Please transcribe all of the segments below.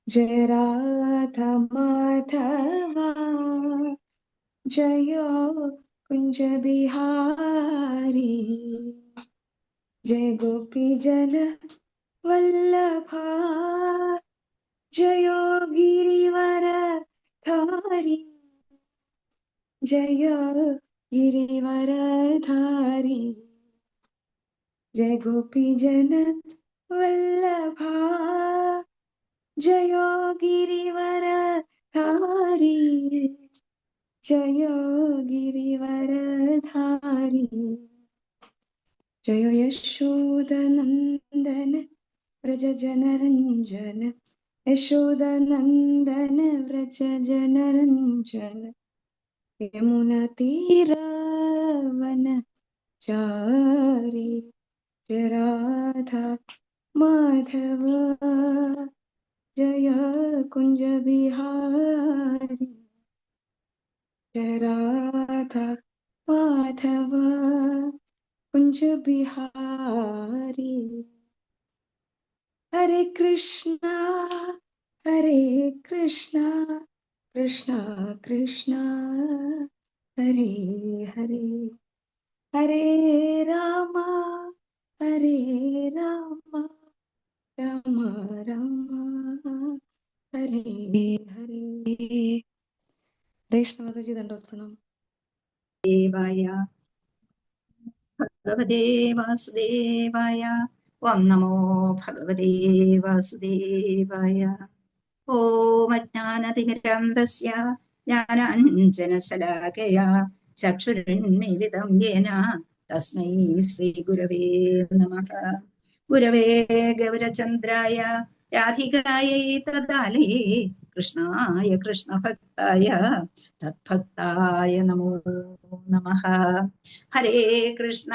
जय राधा माधवा जय कुंज बिहारी जय गोपी जन वल्लभा जयो गिरिवर धारी जय गिरिवर धारी जय गोपी जन वल्लभा जयो गिरिवर धारी जयो गिरिवर धारी जयो यशोदनंदन व्रज जनरंजन यशोदनंदन व्रज जनरंजन यमुना तीरावन चारी जय राधा माधव जय कुंज बिहारी जय राधा माधव कुंज बिहारी हरे कृष्णा कृष्णा कृष्णा हरे हरे हरे रामा राम राम हरे हरे वैष्णवजी दंडवत प्रणाम। देवाय भगवते वासुदेवाय ओं नमो भगवते वासुदेवाय। ओम अज्ञानतिमिरान्धस्य ज्ञानाञ्जनशलाकया चक्षुरुन्मीलितं येन तस्मै श्रीगुरवे नमः। गुरवे गौरचन्द्राय राधिकायै तदाले कृष्णाय कृष्णभक्ताय तद्भक्ताय नमो नमः। हरे कृष्ण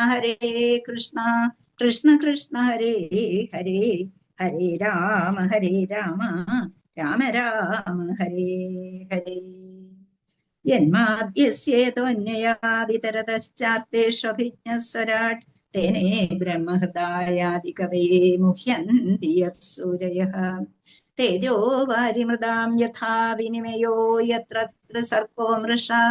कृष्ण कृष्ण हरे हरे हरे राम राम राम हरे हरे। जन्माद्यस्येतोऽन्ययादितरतश्चार्तेष्वभिज्ञस्वराट् तेने ब्रह्महृदायादिकवये मुह्यन्ति यत्सूरयः। तेजो वारिमृदां यथा विनिमयो यत्र सर्पो मृषा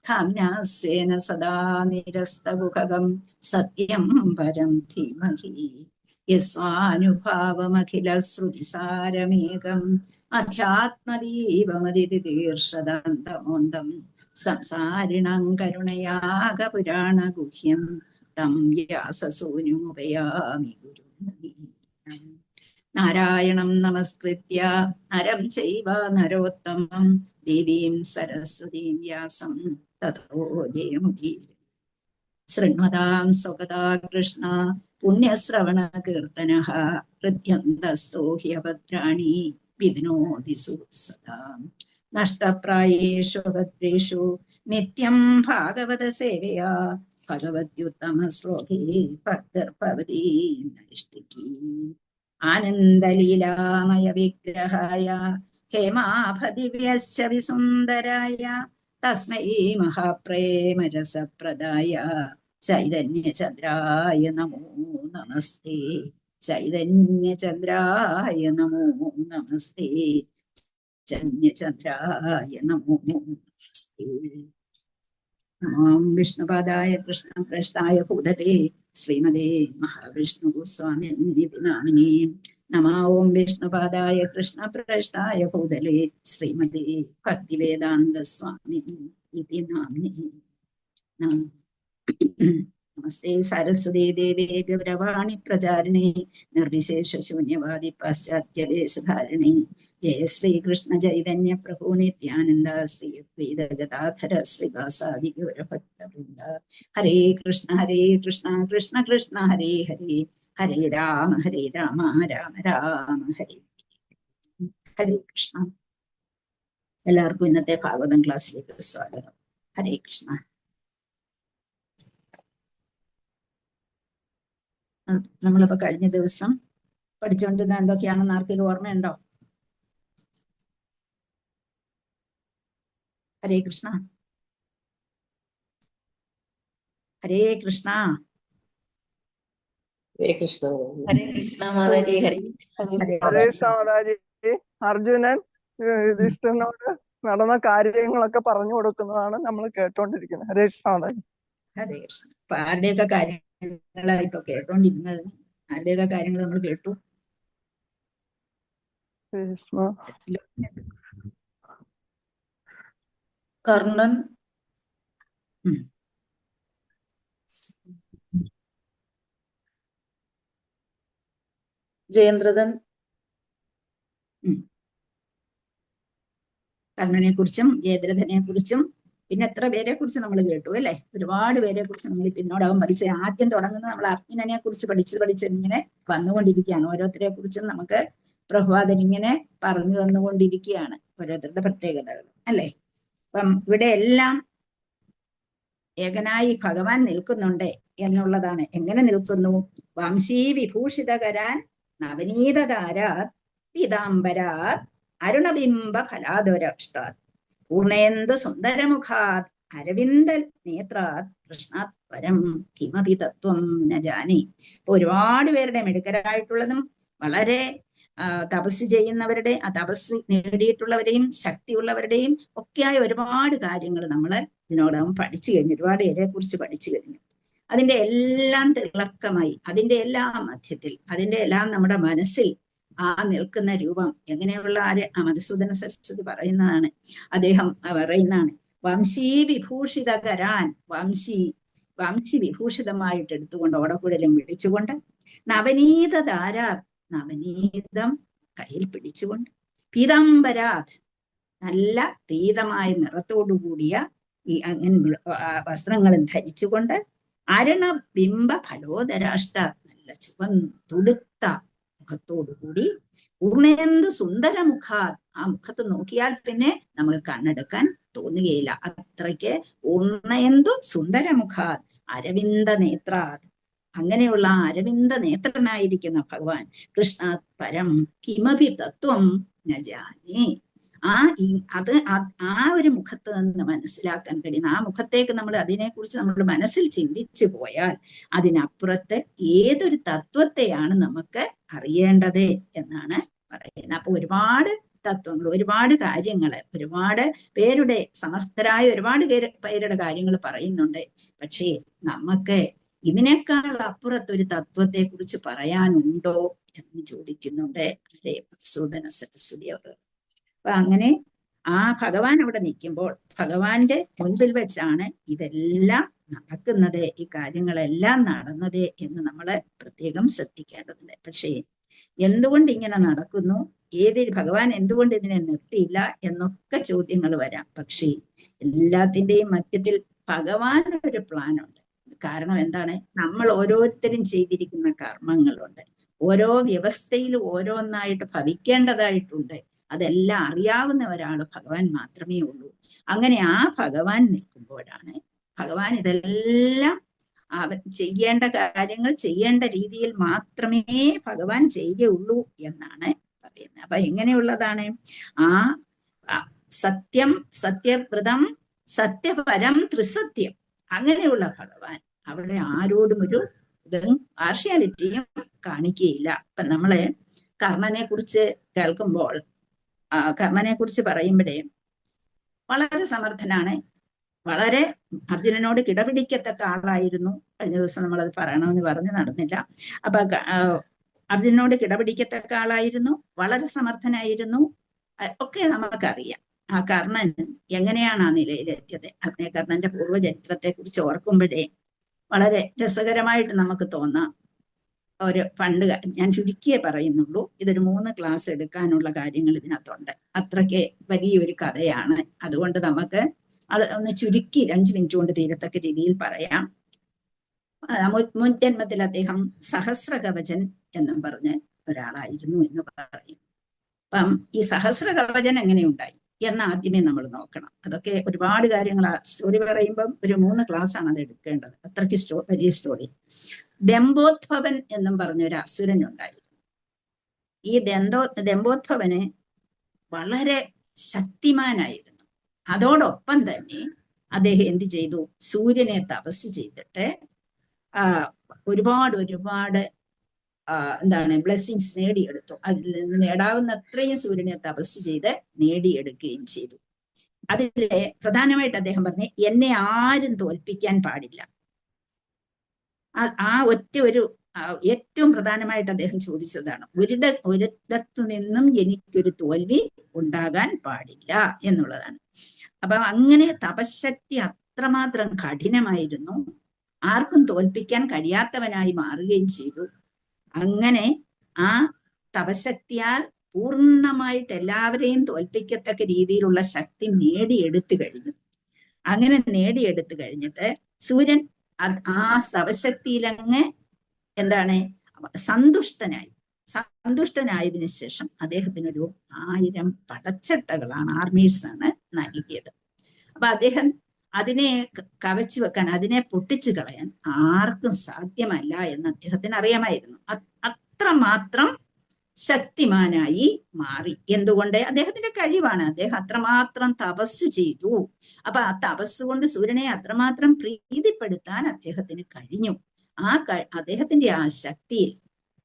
धाम्ना स्वेन सदा निरस्तगुहगं सत्यं परं धीमहि। यस्वानुभावमखिलश्रुतिसारमेकम् अध्यात्मदीपमदितितीर्षदन्तमोन्दं संसारिणां करुणयागपुराणगुह्यं तं व्याससूनुमुपयामि गुरुम्। नारायणं नमस्कृत्य नरं चैव नरोत्तमं देवीं सरस्वतीं व्यासं ततो जयमुदीरये। शृण्वतां स्वगता कृष्ण पुण्यश्रवणकीर्तनः हृद्यन्तस्तो ह्यभद्राणि विघ्नोति सुसदाम्। नष्टप्रायेषु भद्रेषु नित्यं भागवत सेवया भगवद्युत्तमश्लोके भक्तिर्भवति नैष्टिकी। आनन्दलीलामय विग्रहाय हेमाभदिव्यस्य विसुन्दराय तस्मै महाप्रेमरसप्रदाय चैतन्यचन्द्राय नमो नमस्ते। चैतन्यचन्द्राय नमो नमस्ते। चैतन्यचन्द्राय नमो नमस्ते। विष्णुपादाय कृष्णप्रेष्ठाय भूतले श्रीमते महाविष्णुस्वामिनिधि नामिने नमः। ओं विष्णुपादाय कृष्णप्रेष्ठाय भूतले श्रीमते भक्तिवेदान्त स्वामिनिधि नामिने नमः। नमस्ते सरस्वती देवे गौरवाणी प्रचारिणे निर्विशेष शून्यवादी पाश्चात्य देशधारिणे जय श्री कृष्ण चैतन्य प्रभु नित्यानंद श्री अद्वैत गदाधर श्रीवासादि गौरभक्तवृंद। हरे कृष्ण कृष्ण कृष्ण हरे हरे हरे राम राम राम हरे हरे कृष्ण। എല്ലാവർക്കും ഇന്നത്തെ ഭാഗവതം ക്ലാസ്സിലേക്ക് സ്വാഗതം. ഹരേ കൃഷ്ണ. നമ്മളിപ്പോ കഴിഞ്ഞ ദിവസം പഠിച്ചുകൊണ്ടിരുന്ന എന്തൊക്കെയാണെന്ന് ആർക്കെങ്കിലും ഓർമ്മയുണ്ടോ? ഹരേ കൃഷ്ണ ഹരേ കൃഷ്ണ. ഹരേ കൃഷ്ണ. ഹരേ കൃഷ്ണ മാതാജി, ഹരേ കൃഷ്ണ. ഹരേ ഹരേ കൃഷ്ണ. കൃഷ്ണ മാതാജി. അർജുനൻ യുധിഷ്ഠിരനോട് നടന്ന കാര്യങ്ങളൊക്കെ പറഞ്ഞു കൊടുക്കുന്നതാണ് നമ്മൾ കേട്ടോണ്ടിരിക്കുന്നത്. ഹരേ കൃഷ്ണ മാതാജി. ഹരേ കൃഷ്ണ. അപ്പൊ ആരുടെയൊക്കെ കാര്യങ്ങളാണ് ഇപ്പൊ കേട്ടോണ്ടിരുന്നത്? ആരുടെയൊക്കെ കാര്യങ്ങൾ നമ്മൾ കേട്ടു? ഹരേ കൃഷ്ണ. കർണൻ, ജയദ്രഥൻ, കർണനെ കുറിച്ചും ജയദ്രഥനെ കുറിച്ചും പിന്നെ എത്ര പേരെ കുറിച്ച് നമ്മൾ കേട്ടു അല്ലെ? ഒരുപാട് പേരെ കുറിച്ച് നമ്മൾ പിന്നോടാവും പഠിച്ചത്. ആദ്യം തുടങ്ങുന്നത് നമ്മൾ അർജുനനെ കുറിച്ച് പഠിച്ച് ഇങ്ങനെ വന്നുകൊണ്ടിരിക്കുകയാണ്. ഓരോരുത്തരെ കുറിച്ചും നമുക്ക് പ്രഭാതൻ ഇങ്ങനെ പറഞ്ഞു തന്നുകൊണ്ടിരിക്കുകയാണ്, ഓരോരുത്തരുടെ പ്രത്യേകതകൾ അല്ലെ? അപ്പം ഇവിടെ എല്ലാം ഏകനായി ഭഗവാൻ നിൽക്കുന്നുണ്ട് എന്നുള്ളതാണ്. എങ്ങനെ നിൽക്കുന്നു? വംശീ വിഭൂഷിതകരാൻ നവനീതതാരാത് പീതാംബരാത് അരുണബിംബ ഫലാദോരഷ്ടാത് പൂർണേന്ദു സുന്ദരമുഖാത് അരവിന്ദ നേത്രാത് കൃഷ്ണാത് പരം കിമപി തത്വം ന ജാനി. ഒരുപാട് പേരുടെ മിടുക്കരായിട്ടുള്ളതും വളരെ തപസ് ചെയ്യുന്നവരുടെ, ആ തപസ് നേടിയിട്ടുള്ളവരെയും ശക്തിയുള്ളവരുടെയും ഒക്കെയായ ഒരുപാട് കാര്യങ്ങൾ നമ്മൾ ഇതിനോടകം പഠിച്ചു കഴിഞ്ഞു. ഒരുപാട് പേരെ കുറിച്ച് പഠിച്ചു കഴിഞ്ഞു. അതിന്റെ എല്ലാം തിളക്കമായി, അതിന്റെ എല്ലാം മധ്യത്തിൽ, അതിന്റെ എല്ലാം നമ്മുടെ മനസ്സിൽ ആ നിൽക്കുന്ന രൂപം എങ്ങനെയുള്ള മധുസൂദന സരസ്വതി പറയുന്നതാണ്. അദ്ദേഹം പറയുന്നതാണ്, വംശീ വിഭൂഷിതകരാൻ, വംശി വിഭൂഷിതമായിട്ട് എടുത്തുകൊണ്ട് ഓടക്കുഴലും വിളിച്ചുകൊണ്ട്, നവനീത ധാരാത്, നവനീതം കയ്യിൽ പിടിച്ചുകൊണ്ട്, പീതാംബരാത്, നല്ല പീതമായ നിറത്തോടുകൂടിയ ഈ അങ്ങനെ വസ്ത്രങ്ങളും ധരിച്ചുകൊണ്ട്, അരുണബിംബ ഫലോദരാഷ്ട, നല്ല തുടുത്ത മുഖത്തോടുകൂടി, പൂർണേന്ദു സുന്ദരമുഖാത്, ആ മുഖത്ത് നോക്കിയാൽ പിന്നെ നമുക്ക് കണ്ണെടുക്കാൻ തോന്നുകയില്ല, അത്രയ്ക്ക് പൂർണേന്ദു സുന്ദരമുഖാത് അരവിന്ദ നേത്രാത്, അങ്ങനെയുള്ള അരവിന്ദ നേത്രനായിരിക്കുന്ന ഭഗവാൻ കൃഷ്ണാത് പരം കിമപി തത്വം ന ജാനേ. ആ ഒരു മുഖത്ത് നിന്ന് മനസ്സിലാക്കാൻ കഴിയുന്ന, ആ മുഖത്തേക്ക് നമ്മൾ അതിനെക്കുറിച്ച് നമ്മൾ മനസ്സിൽ ചിന്തിച്ചു പോയാൽ അതിനപ്പുറത്ത് ഏതൊരു തത്വത്തെയാണ് നമുക്ക് അറിയേണ്ടത് എന്നാണ് പറയുന്നത്. അപ്പൊ ഒരുപാട് തത്വങ്ങൾ, ഒരുപാട് കാര്യങ്ങള്, ഒരുപാട് പേരുടെ സമസ്തരായ ഒരുപാട് പേരുടെ കാര്യങ്ങൾ പറയുന്നുണ്ട്. പക്ഷേ നമുക്ക് ഇതിനേക്കാൾ അപ്പുറത്തൊരു തത്വത്തെ കുറിച്ച് പറയാനുണ്ടോ എന്ന് ചോദിക്കുന്നുണ്ട് ഹരേ മധുസൂദന സരസ്വതി അവർ. അപ്പൊ അങ്ങനെ ആ ഭഗവാൻ അവിടെ നിൽക്കുമ്പോൾ ഭഗവാന്റെ മുൻപിൽ വെച്ചാണ് ഇതെല്ലാം നടക്കുന്നത്, ഈ കാര്യങ്ങളെല്ലാം നടന്നത് എന്ന് നമ്മൾ പ്രത്യേകം ശ്രദ്ധിക്കേണ്ടതുണ്ട്. പക്ഷേ എന്തുകൊണ്ട് ഇങ്ങനെ നടക്കുന്നു, ഭഗവാൻ എന്തുകൊണ്ട് ഇതിനെ നിർത്തിയില്ല എന്നൊക്കെ ചോദ്യങ്ങൾ വരാം. പക്ഷേ എല്ലാത്തിന്റെയും മധ്യത്തിൽ ഭഗവാൻ ഒരു പ്ലാൻ ഉണ്ട്. കാരണം എന്താണ്? നമ്മൾ ഓരോരുത്തരും ചെയ്തിരിക്കുന്ന കർമ്മങ്ങളുണ്ട്, ഓരോ വ്യവസ്ഥയിലും ഓരോന്നായിട്ട് ഭവിക്കേണ്ടതായിട്ടുണ്ട്. അതെല്ലാം അറിയാവുന്ന ഒരാൾ ഭഗവാൻ മാത്രമേ ഉള്ളൂ. അങ്ങനെ ആ ഭഗവാൻ നിൽക്കുമ്പോഴാണ് ഭഗവാൻ ഇതെല്ലാം ചെയ്യേണ്ട കാര്യങ്ങൾ ചെയ്യേണ്ട രീതിയിൽ മാത്രമേ ഭഗവാൻ ചെയ്യുകയുള്ളൂ എന്നാണ് പറയുന്നത്. അപ്പൊ എങ്ങനെയുള്ളതാണ്? ആ സത്യം, സത്യവ്രതം, സത്യപരം, ത്രിസത്യം, അങ്ങനെയുള്ള ഭഗവാൻ അവിടെ ആരോടും ഒരു പാർഷ്യാലിറ്റിയും കാണിക്കുകയില്ല. അപ്പൊ നമ്മള് കർണനെ കുറിച്ച് കേൾക്കുമ്പോൾ, കർണനെ കുറിച്ച് പറയുമ്പോഴേ വളരെ സമർത്ഥനാണ്, വളരെ അർജുനനോട് കിടപിടിക്കത്തക്ക ആളായിരുന്നു. കഴിഞ്ഞ ദിവസം നമ്മളത് പറയണമെന്ന് പറഞ്ഞ് നടന്നില്ല. അപ്പൊ അർജുനനോട് കിടപിടിക്കത്തക്ക ആളായിരുന്നു, വളരെ സമർത്ഥനായിരുന്നു, ഒക്കെ നമുക്കറിയാം. ആ കർണൻ എങ്ങനെയാണ് ആ നിലയിലെത്തിയത്? കർണന്റെ പൂർവ്വചരിത്രത്തെ കുറിച്ച് ഓർക്കുമ്പോഴേ വളരെ രസകരമായിട്ട് നമുക്ക് തോന്നാം. ഒരു പണ്ട്, ഞാൻ ചുരുക്കിയേ പറയുന്നുള്ളൂ, ഇതൊരു 3 ക്ലാസ് എടുക്കാനുള്ള കാര്യങ്ങൾ ഇതിനകത്തുണ്ട്. അത്രയ്ക്ക് വലിയൊരു കഥയാണ്. അതുകൊണ്ട് നമുക്ക് അത് ഒന്ന് ചുരുക്കി 5 മിനിറ്റ് കൊണ്ട് തീരത്തക്ക രീതിയിൽ പറയാം. മുൻ ജന്മത്തിൽ അദ്ദേഹം സഹസ്രകവചൻ എന്നും പറഞ്ഞ് ഒരാളായിരുന്നു എന്ന് പറയും. അപ്പം ഈ സഹസ്രകവചൻ എങ്ങനെയുണ്ടായി എന്ന് ആദ്യമേ നമ്മൾ നോക്കണം. അതൊക്കെ ഒരുപാട് കാര്യങ്ങൾ, സ്റ്റോറി പറയുമ്പം ഒരു 3 ക്ലാസ് ആണ് അത് എടുക്കേണ്ടത്, അത്രയ്ക്ക് വലിയ സ്റ്റോറി. ദമ്പോദ്ഭവൻ എന്നും പറഞ്ഞൊരു അസുരൻ ഉണ്ടായിരുന്നു. ഈ ദമ്പോദ്ഭവന് വളരെ ശക്തിമാനായിരുന്നു. അതോടൊപ്പം തന്നെ അദ്ദേഹം എന്ത് ചെയ്തു? സൂര്യനെ തപസ് ചെയ്തിട്ട് ഒരുപാട് എന്താണ് ബ്ലെസ്സിങ്സ് നേടിയെടുത്തു. അതിൽ നിന്ന് നേടാവുന്ന അത്രയും സൂര്യനെ തപസ് ചെയ്ത് നേടിയെടുക്കുകയും ചെയ്തു. അതിലെ പ്രധാനമായിട്ട് അദ്ദേഹം പറഞ്ഞു, എന്നെ ആരും തോൽപ്പിക്കാൻ പാടില്ല. ആ ഒറ്റ ഒരു ഏറ്റവും പ്രധാനമായിട്ട് അദ്ദേഹം ചോദിച്ചതാണ്, ഒരിടത്തു നിന്നും എനിക്കൊരു തോൽവി ഉണ്ടാകാൻ പാടില്ല എന്നുള്ളതാണ്. അപ്പൊ അങ്ങനെ തപശക്തി അത്രമാത്രം കഠിനമായിരുന്നു, ആർക്കും തോൽപ്പിക്കാൻ കഴിയാത്തവനായി മാറുകയും ചെയ്തു. അങ്ങനെ ആ തപശക്തിയാൽ പൂർണ്ണമായിട്ട് എല്ലാവരെയും തോൽപ്പിക്കത്തക്ക രീതിയിലുള്ള ശക്തി നേടിയെടുത്തു കഴിഞ്ഞു. അങ്ങനെ നേടിയെടുത്തു കഴിഞ്ഞിട്ട് സൂര്യൻ ആ തപശക്തിയിലങ്ങ് എന്താണ് സന്തുഷ്ടനായതിനു ശേഷം അദ്ദേഹത്തിനൊരു 1000 പടച്ചട്ടകളാണ്, ആർമീഴ്സാണ് നൽകിയത്. അപ്പൊ അദ്ദേഹം അതിനെ കവച്ചു വെക്കാൻ, അതിനെ പൊട്ടിച്ചു കളയാൻ ആർക്കും സാധ്യമല്ല എന്ന് അദ്ദേഹത്തിന് അറിയാമായിരുന്നു. അത്രമാത്രം ശക്തിമാനായി മാറി. എന്തുകൊണ്ട്? അദ്ദേഹത്തിന്റെ കഴിവാണ്. അദ്ദേഹം അത്രമാത്രം തപസ് ചെയ്തു. അപ്പൊ ആ തപസ് കൊണ്ട് സൂര്യനെ അത്രമാത്രം പ്രീതിപ്പെടുത്താൻ അദ്ദേഹത്തിന് കഴിഞ്ഞു. അദ്ദേഹത്തിന്റെ ആ ശക്തിയിൽ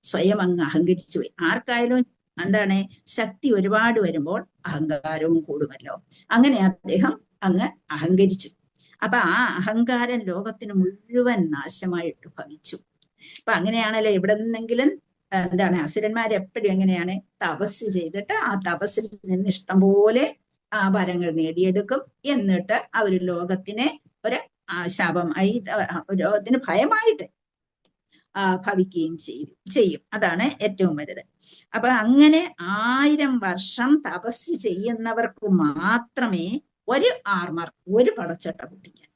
സ്വയം അങ്ങ് അഹങ്കരിച്ചു പോയി. ആർക്കായാലും എന്താണ്, ശക്തി ഒരുപാട് വരുമ്പോൾ അഹങ്കാരവും കൂടുമല്ലോ. അങ്ങനെ അദ്ദേഹം അങ്ങ് അഹങ്കരിച്ചു. അപ്പൊ ആ അഹങ്കാരം ലോകത്തിന് മുഴുവൻ നാശമായിട്ട് ഭവിച്ചു. അപ്പൊ അങ്ങനെയാണല്ലോ എവിടെ നിന്നെങ്കിലും എന്താണ് അസുരന്മാരെപ്പോഴും എങ്ങനെയാണ് തപസ് ചെയ്തിട്ട് ആ തപസ്സിൽ നിന്ന് ഇഷ്ടം പോലെ വരങ്ങൾ നേടിയെടുക്കും. എന്നിട്ട് അവർ ലോകത്തിനെ ഒരു ശാപമായി, ലോകത്തിന് ഭയമായിട്ട് ഭവിക്കുകയും ചെയ്യും. അതാണ് ഏറ്റവും വലുത്. അപ്പൊ അങ്ങനെ 1000 വർഷം തപസ് ചെയ്യുന്നവർക്ക് മാത്രമേ ഒരു ആർമർ, ഒരു പടച്ചട്ട പൊട്ടിക്കാൻ.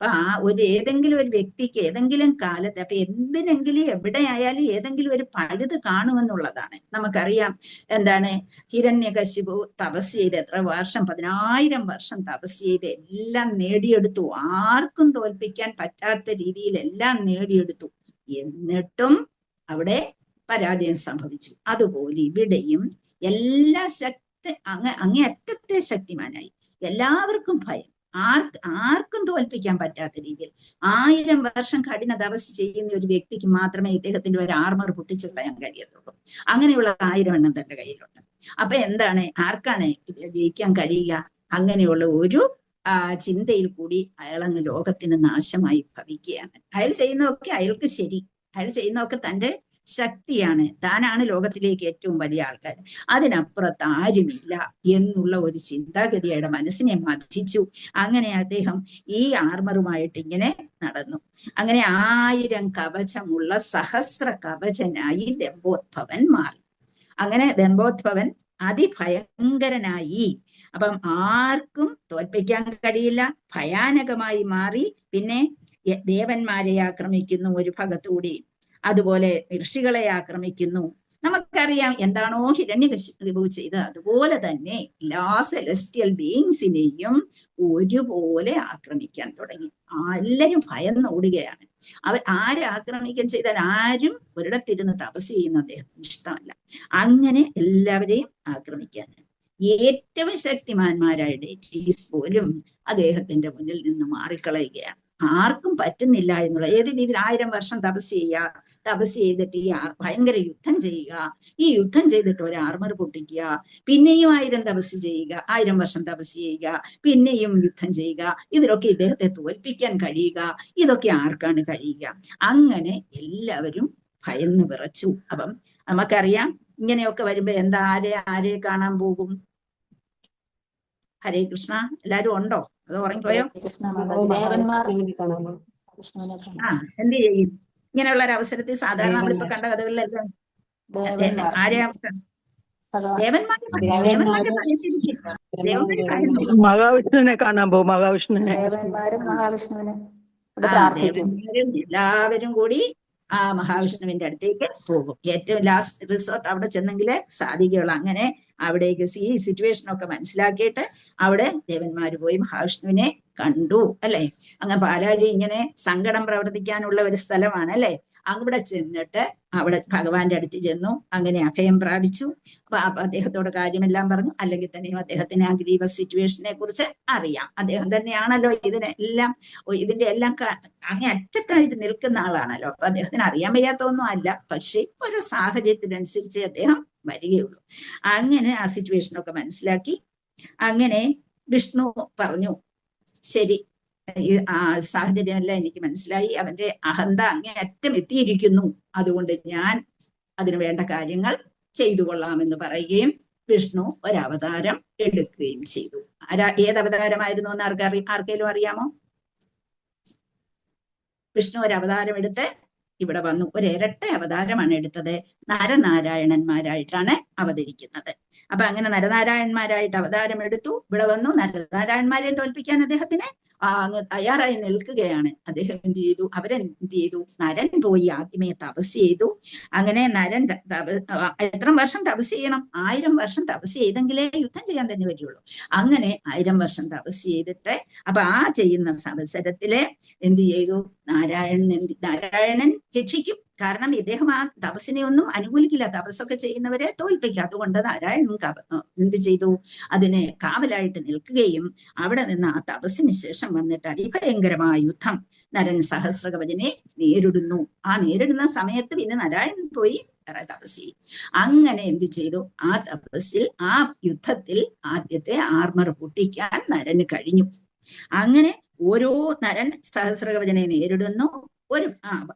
അപ്പൊ ഏതെങ്കിലും ഒരു വ്യക്തിക്ക് ഏതെങ്കിലും കാലത്ത്, അപ്പൊ എന്തിനെങ്കിലും എവിടെയായാലും ഏതെങ്കിലും ഒരു പഴുത് കാണുമെന്നുള്ളതാണ് നമുക്കറിയാം. എന്താണ്, ഹിരണ്യകശിപു തപസ് ചെയ്ത് എത്ര വർഷം, 10000 വർഷം തപസ് ചെയ്ത് എല്ലാം നേടിയെടുത്തു. ആർക്കും തോൽപ്പിക്കാൻ പറ്റാത്ത രീതിയിൽ എല്ലാം നേടിയെടുത്തു. എന്നിട്ടും അവിടെ പരാജയം സംഭവിച്ചു. അതുപോലെ ഇവിടെയും എല്ലാ അങ്ങേയറ്റത്തെ ശക്തിമാനായി, എല്ലാവർക്കും ഭയം, ആർക്കും തോൽപ്പിക്കാൻ പറ്റാത്ത രീതിയിൽ 1000 വർഷം കഠിന തപസ് ചെയ്യുന്ന ഒരു വ്യക്തിക്ക് മാത്രമേ ഇദ്ദേഹത്തിന്റെ ഒരു ആർമർ പൊട്ടിച്ചു കളയാൻ കഴിയത്തുള്ളൂ. അങ്ങനെയുള്ള 1000 എണ്ണം തന്റെ കയ്യിലുണ്ട്. അപ്പൊ എന്താണ്, ആർക്കാണ് ജയിക്കാൻ കഴിയുക? അങ്ങനെയുള്ള ഒരു ചിന്തയിൽ കൂടി അയാളങ്ങ് ലോകത്തിന് നാശമായി ഭവിക്കുകയാണ്. അയാൾ ചെയ്യുന്നതൊക്കെ അയാൾക്ക് ശരി, അയാൾ ചെയ്യുന്നതൊക്കെ തന്റെ ശക്തിയാണ്, താനാണ് ലോകത്തിലേക്ക് ഏറ്റവും വലിയ ആൾക്കാർ, അതിനപ്പുറത്ത് ആരുമില്ല എന്നുള്ള ഒരു ചിന്താഗതി അയാളുടെ മനസ്സിനെ മഥിച്ചു. അങ്ങനെ അദ്ദേഹം ഈ ആർമറുമായിട്ട് ഇങ്ങനെ നടന്നു. അങ്ങനെ 1000 കവചമുള്ള സഹസ്ര കവചനായി ദമ്പോദ്ഭവൻ മാറി. അങ്ങനെ ദമ്പോദ്ഭവൻ അതിഭയങ്കരനായി. അപ്പം ആർക്കും തോൽപ്പിക്കാൻ കഴിയില്ല, ഭയാനകമായി മാറി. പിന്നെ ദേവന്മാരെ ആക്രമിക്കുന്നു ഒരു ഭാഗത്തുകൂടി, അതുപോലെ ഋഷികളെ ആക്രമിക്കുന്നു. നമുക്കറിയാം എന്താണോ ഹിരണ്യകശിപു ചെയ്ത് അതുപോലെ തന്നെ എല്ലാ സെലസ്റ്റിയൽ ബീയിങ്സിനെയും ഒരുപോലെ ആക്രമിക്കാൻ തുടങ്ങി. എല്ലാരും ഭയന്നോടുകയാണ്. ആരെ ആക്രമിക്കാൻ ചെയ്താൽ ആരും ഒരിടത്തിരുന്ന് തപസ് ചെയ്യുന്ന അദ്ദേഹത്തിന് ഇഷ്ടമല്ല. അങ്ങനെ എല്ലാവരെയും ആക്രമിക്കാൻ ഏറ്റവും ശക്തിമാന്മാരായ ഡേറ്റീസ് പോലും അദ്ദേഹത്തിന്റെ മുന്നിൽ നിന്ന് മാറിക്കളയുകയാണ്. ആർക്കും പറ്റുന്നില്ല എന്നുള്ള ഏത് രീതിയിൽ 1000 വർഷം തപസ് ചെയ്തിട്ട് ഈ ഭയങ്കര യുദ്ധം ചെയ്യുക, ഈ യുദ്ധം ചെയ്തിട്ട് ഒരു ആർമർ പൊട്ടിക്കുക, പിന്നെയും 1000 തപസ് ചെയ്യുക, 1000 വർഷം തപസ് ചെയ്യുക, പിന്നെയും യുദ്ധം ചെയ്യുക, ഇതിലൊക്കെ ഇദ്ദേഹത്തെ തോൽപ്പിക്കാൻ കഴിയുക, ഇതൊക്കെ ആർക്കാണ് കഴിയുക? അങ്ങനെ എല്ലാവരും ഭയന്ന് വിറച്ചു. അപ്പം നമുക്കറിയാം ഇങ്ങനെയൊക്കെ വരുമ്പോ എന്താ, ആരെ കാണാൻ പോകും? ഹരേ കൃഷ്ണ, എല്ലാരും ഉണ്ടോ അതോ ഉറങ്ങിപ്പോയോ? എന്ത് ചെയ്യും ഇങ്ങനെയുള്ള ഒരു അവസരത്തിൽ? സാധാരണ നമ്മളിപ്പോ കണ്ട കഥകളിലെല്ലാം ആരെയാ? മഹാവിഷ്ണുവിനെ കാണാൻ പോകും. മഹാവിഷ്ണുവിനെ, എല്ലാവരും കൂടി ആ മഹാവിഷ്ണുവിന്റെ അടുത്തേക്ക് പോകും. ഏറ്റവും ലാസ്റ്റ് റിസോർട്ട് അവിടെ ചെന്നെങ്കിലേ സാധിക്കുകയുള്ളൂ. അങ്ങനെ അവിടേക്ക് ഈ സിറ്റുവേഷൻ ഒക്കെ മനസ്സിലാക്കിയിട്ട് അവിടെ ദേവന്മാര് പോയി മഹാവിഷ്ണുവിനെ കണ്ടു, അല്ലെ? അങ്ങ് പാലാഴി ഇങ്ങനെ സങ്കടം പ്രവർത്തിക്കാനുള്ള ഒരു സ്ഥലമാണ്, അല്ലെ? അവിടെ ചെന്നിട്ട് അവിടെ ഭഗവാന്റെ അടുത്ത് ചെന്നു. അങ്ങനെ അഭയം പ്രാപിച്ചു. അപ്പൊ അദ്ദേഹത്തോട് കാര്യമെല്ലാം പറഞ്ഞു. അല്ലെങ്കിൽ തന്നെയും അദ്ദേഹത്തിന് ആ ഗ്രീവസ് സിറ്റുവേഷനെ കുറിച്ച് അറിയാം. അദ്ദേഹം തന്നെയാണല്ലോ ഇതിന്റെ എല്ലാം അങ്ങേ അറ്റത്തായിട്ട് നിൽക്കുന്ന ആളാണല്ലോ. അപ്പൊ അദ്ദേഹത്തിന് അറിയാൻ വയ്യാത്തൊന്നും അല്ല. പക്ഷെ ഒരു സാഹചര്യത്തിനനുസരിച്ച് അദ്ദേഹം വരികയുള്ളൂ. അങ്ങനെ ആ സിറ്റുവേഷനൊക്കെ മനസ്സിലാക്കി. അങ്ങനെ വിഷ്ണു പറഞ്ഞു, ശരി, ആ സാഹചര്യമെല്ലാം എനിക്ക് മനസ്സിലായി. അവന്റെ അഹന്ത അങ്ങേ അറ്റം എത്തിയിരിക്കുന്നു. അതുകൊണ്ട് ഞാൻ അതിനു വേണ്ട കാര്യങ്ങൾ ചെയ്തു കൊള്ളാമെന്ന് പറയുകയും വിഷ്ണു ഒരവതാരം എടുക്കുകയും ചെയ്തു. ഏത് അവതാരമായിരുന്നു എന്ന് ആർക്കെങ്കിലും അറിയാമോ? വിഷ്ണു ഒരവതാരം എടുത്ത് ഇവിടെ വന്നു. ഒരു ഇരട്ട അവതാരമാണ് എടുത്തത്. നരനാരായണന്മാരായിട്ടാണ് അവതരിക്കുന്നത്. അപ്പൊ അങ്ങനെ നരനാരായണന്മാരായിട്ട് അവതാരം എടുത്തു. ഇവിടെ വന്നു. നരനാരായണന്മാരെ തോൽപ്പിക്കാൻ അദ്ദേഹത്തിന് അങ്ങ് തയ്യാറായി നിൽക്കുകയാണ്. അദ്ദേഹം എന്ത് ചെയ്തു? അവരെന്ത് ചെയ്തു? നരൻ പോയി ആദ്യമേ തപസ് ചെയ്തു. അങ്ങനെ നരൻ എത്ര വർഷം തപസ് ചെയ്യണം? 1000 വർഷം തപസ് ചെയ്തെങ്കിലേ യുദ്ധം ചെയ്യാൻ തന്നെ പറ്റുള്ളൂ. അങ്ങനെ 1000 വർഷം തപസ് ചെയ്തിട്ട് അപ്പൊ ആ ചെയ്യുന്ന അവസരത്തില് എന്ത് ചെയ്തു? നാരായണൻ രക്ഷിക്കും. കാരണം ഇദ്ദേഹം ആ തപസ്സിനെ ഒന്നും അനുകൂലിക്കില്ല. തപസ്സൊക്കെ ചെയ്യുന്നവരെ തോൽപ്പിക്കുക. അതുകൊണ്ട് നാരായണൻ എന്ത് ചെയ്തു? അതിന് കാവലായിട്ട് നിൽക്കുകയും അവിടെ നിന്ന് ആ തപസ്സിന് ശേഷം വന്നിട്ട് അതിഭയങ്കരമായ യുദ്ധം നരൻ സഹസ്രകവചനെ നേരിടുന്നു. ആ നേരിടുന്ന സമയത്ത് പിന്നെ നാരായണൻ പോയി തപസ് ചെയ്യും. അങ്ങനെ എന്ത് ചെയ്തു? ആ തപസ്സിൽ, ആ യുദ്ധത്തിൽ ആദ്യത്തെ ആർമർ പൊട്ടിക്കാൻ നരന് കഴിഞ്ഞു. അങ്ങനെ ഓരോ നരൻ സഹസ്രകവചനെ നേരിടുന്നു. ഒരു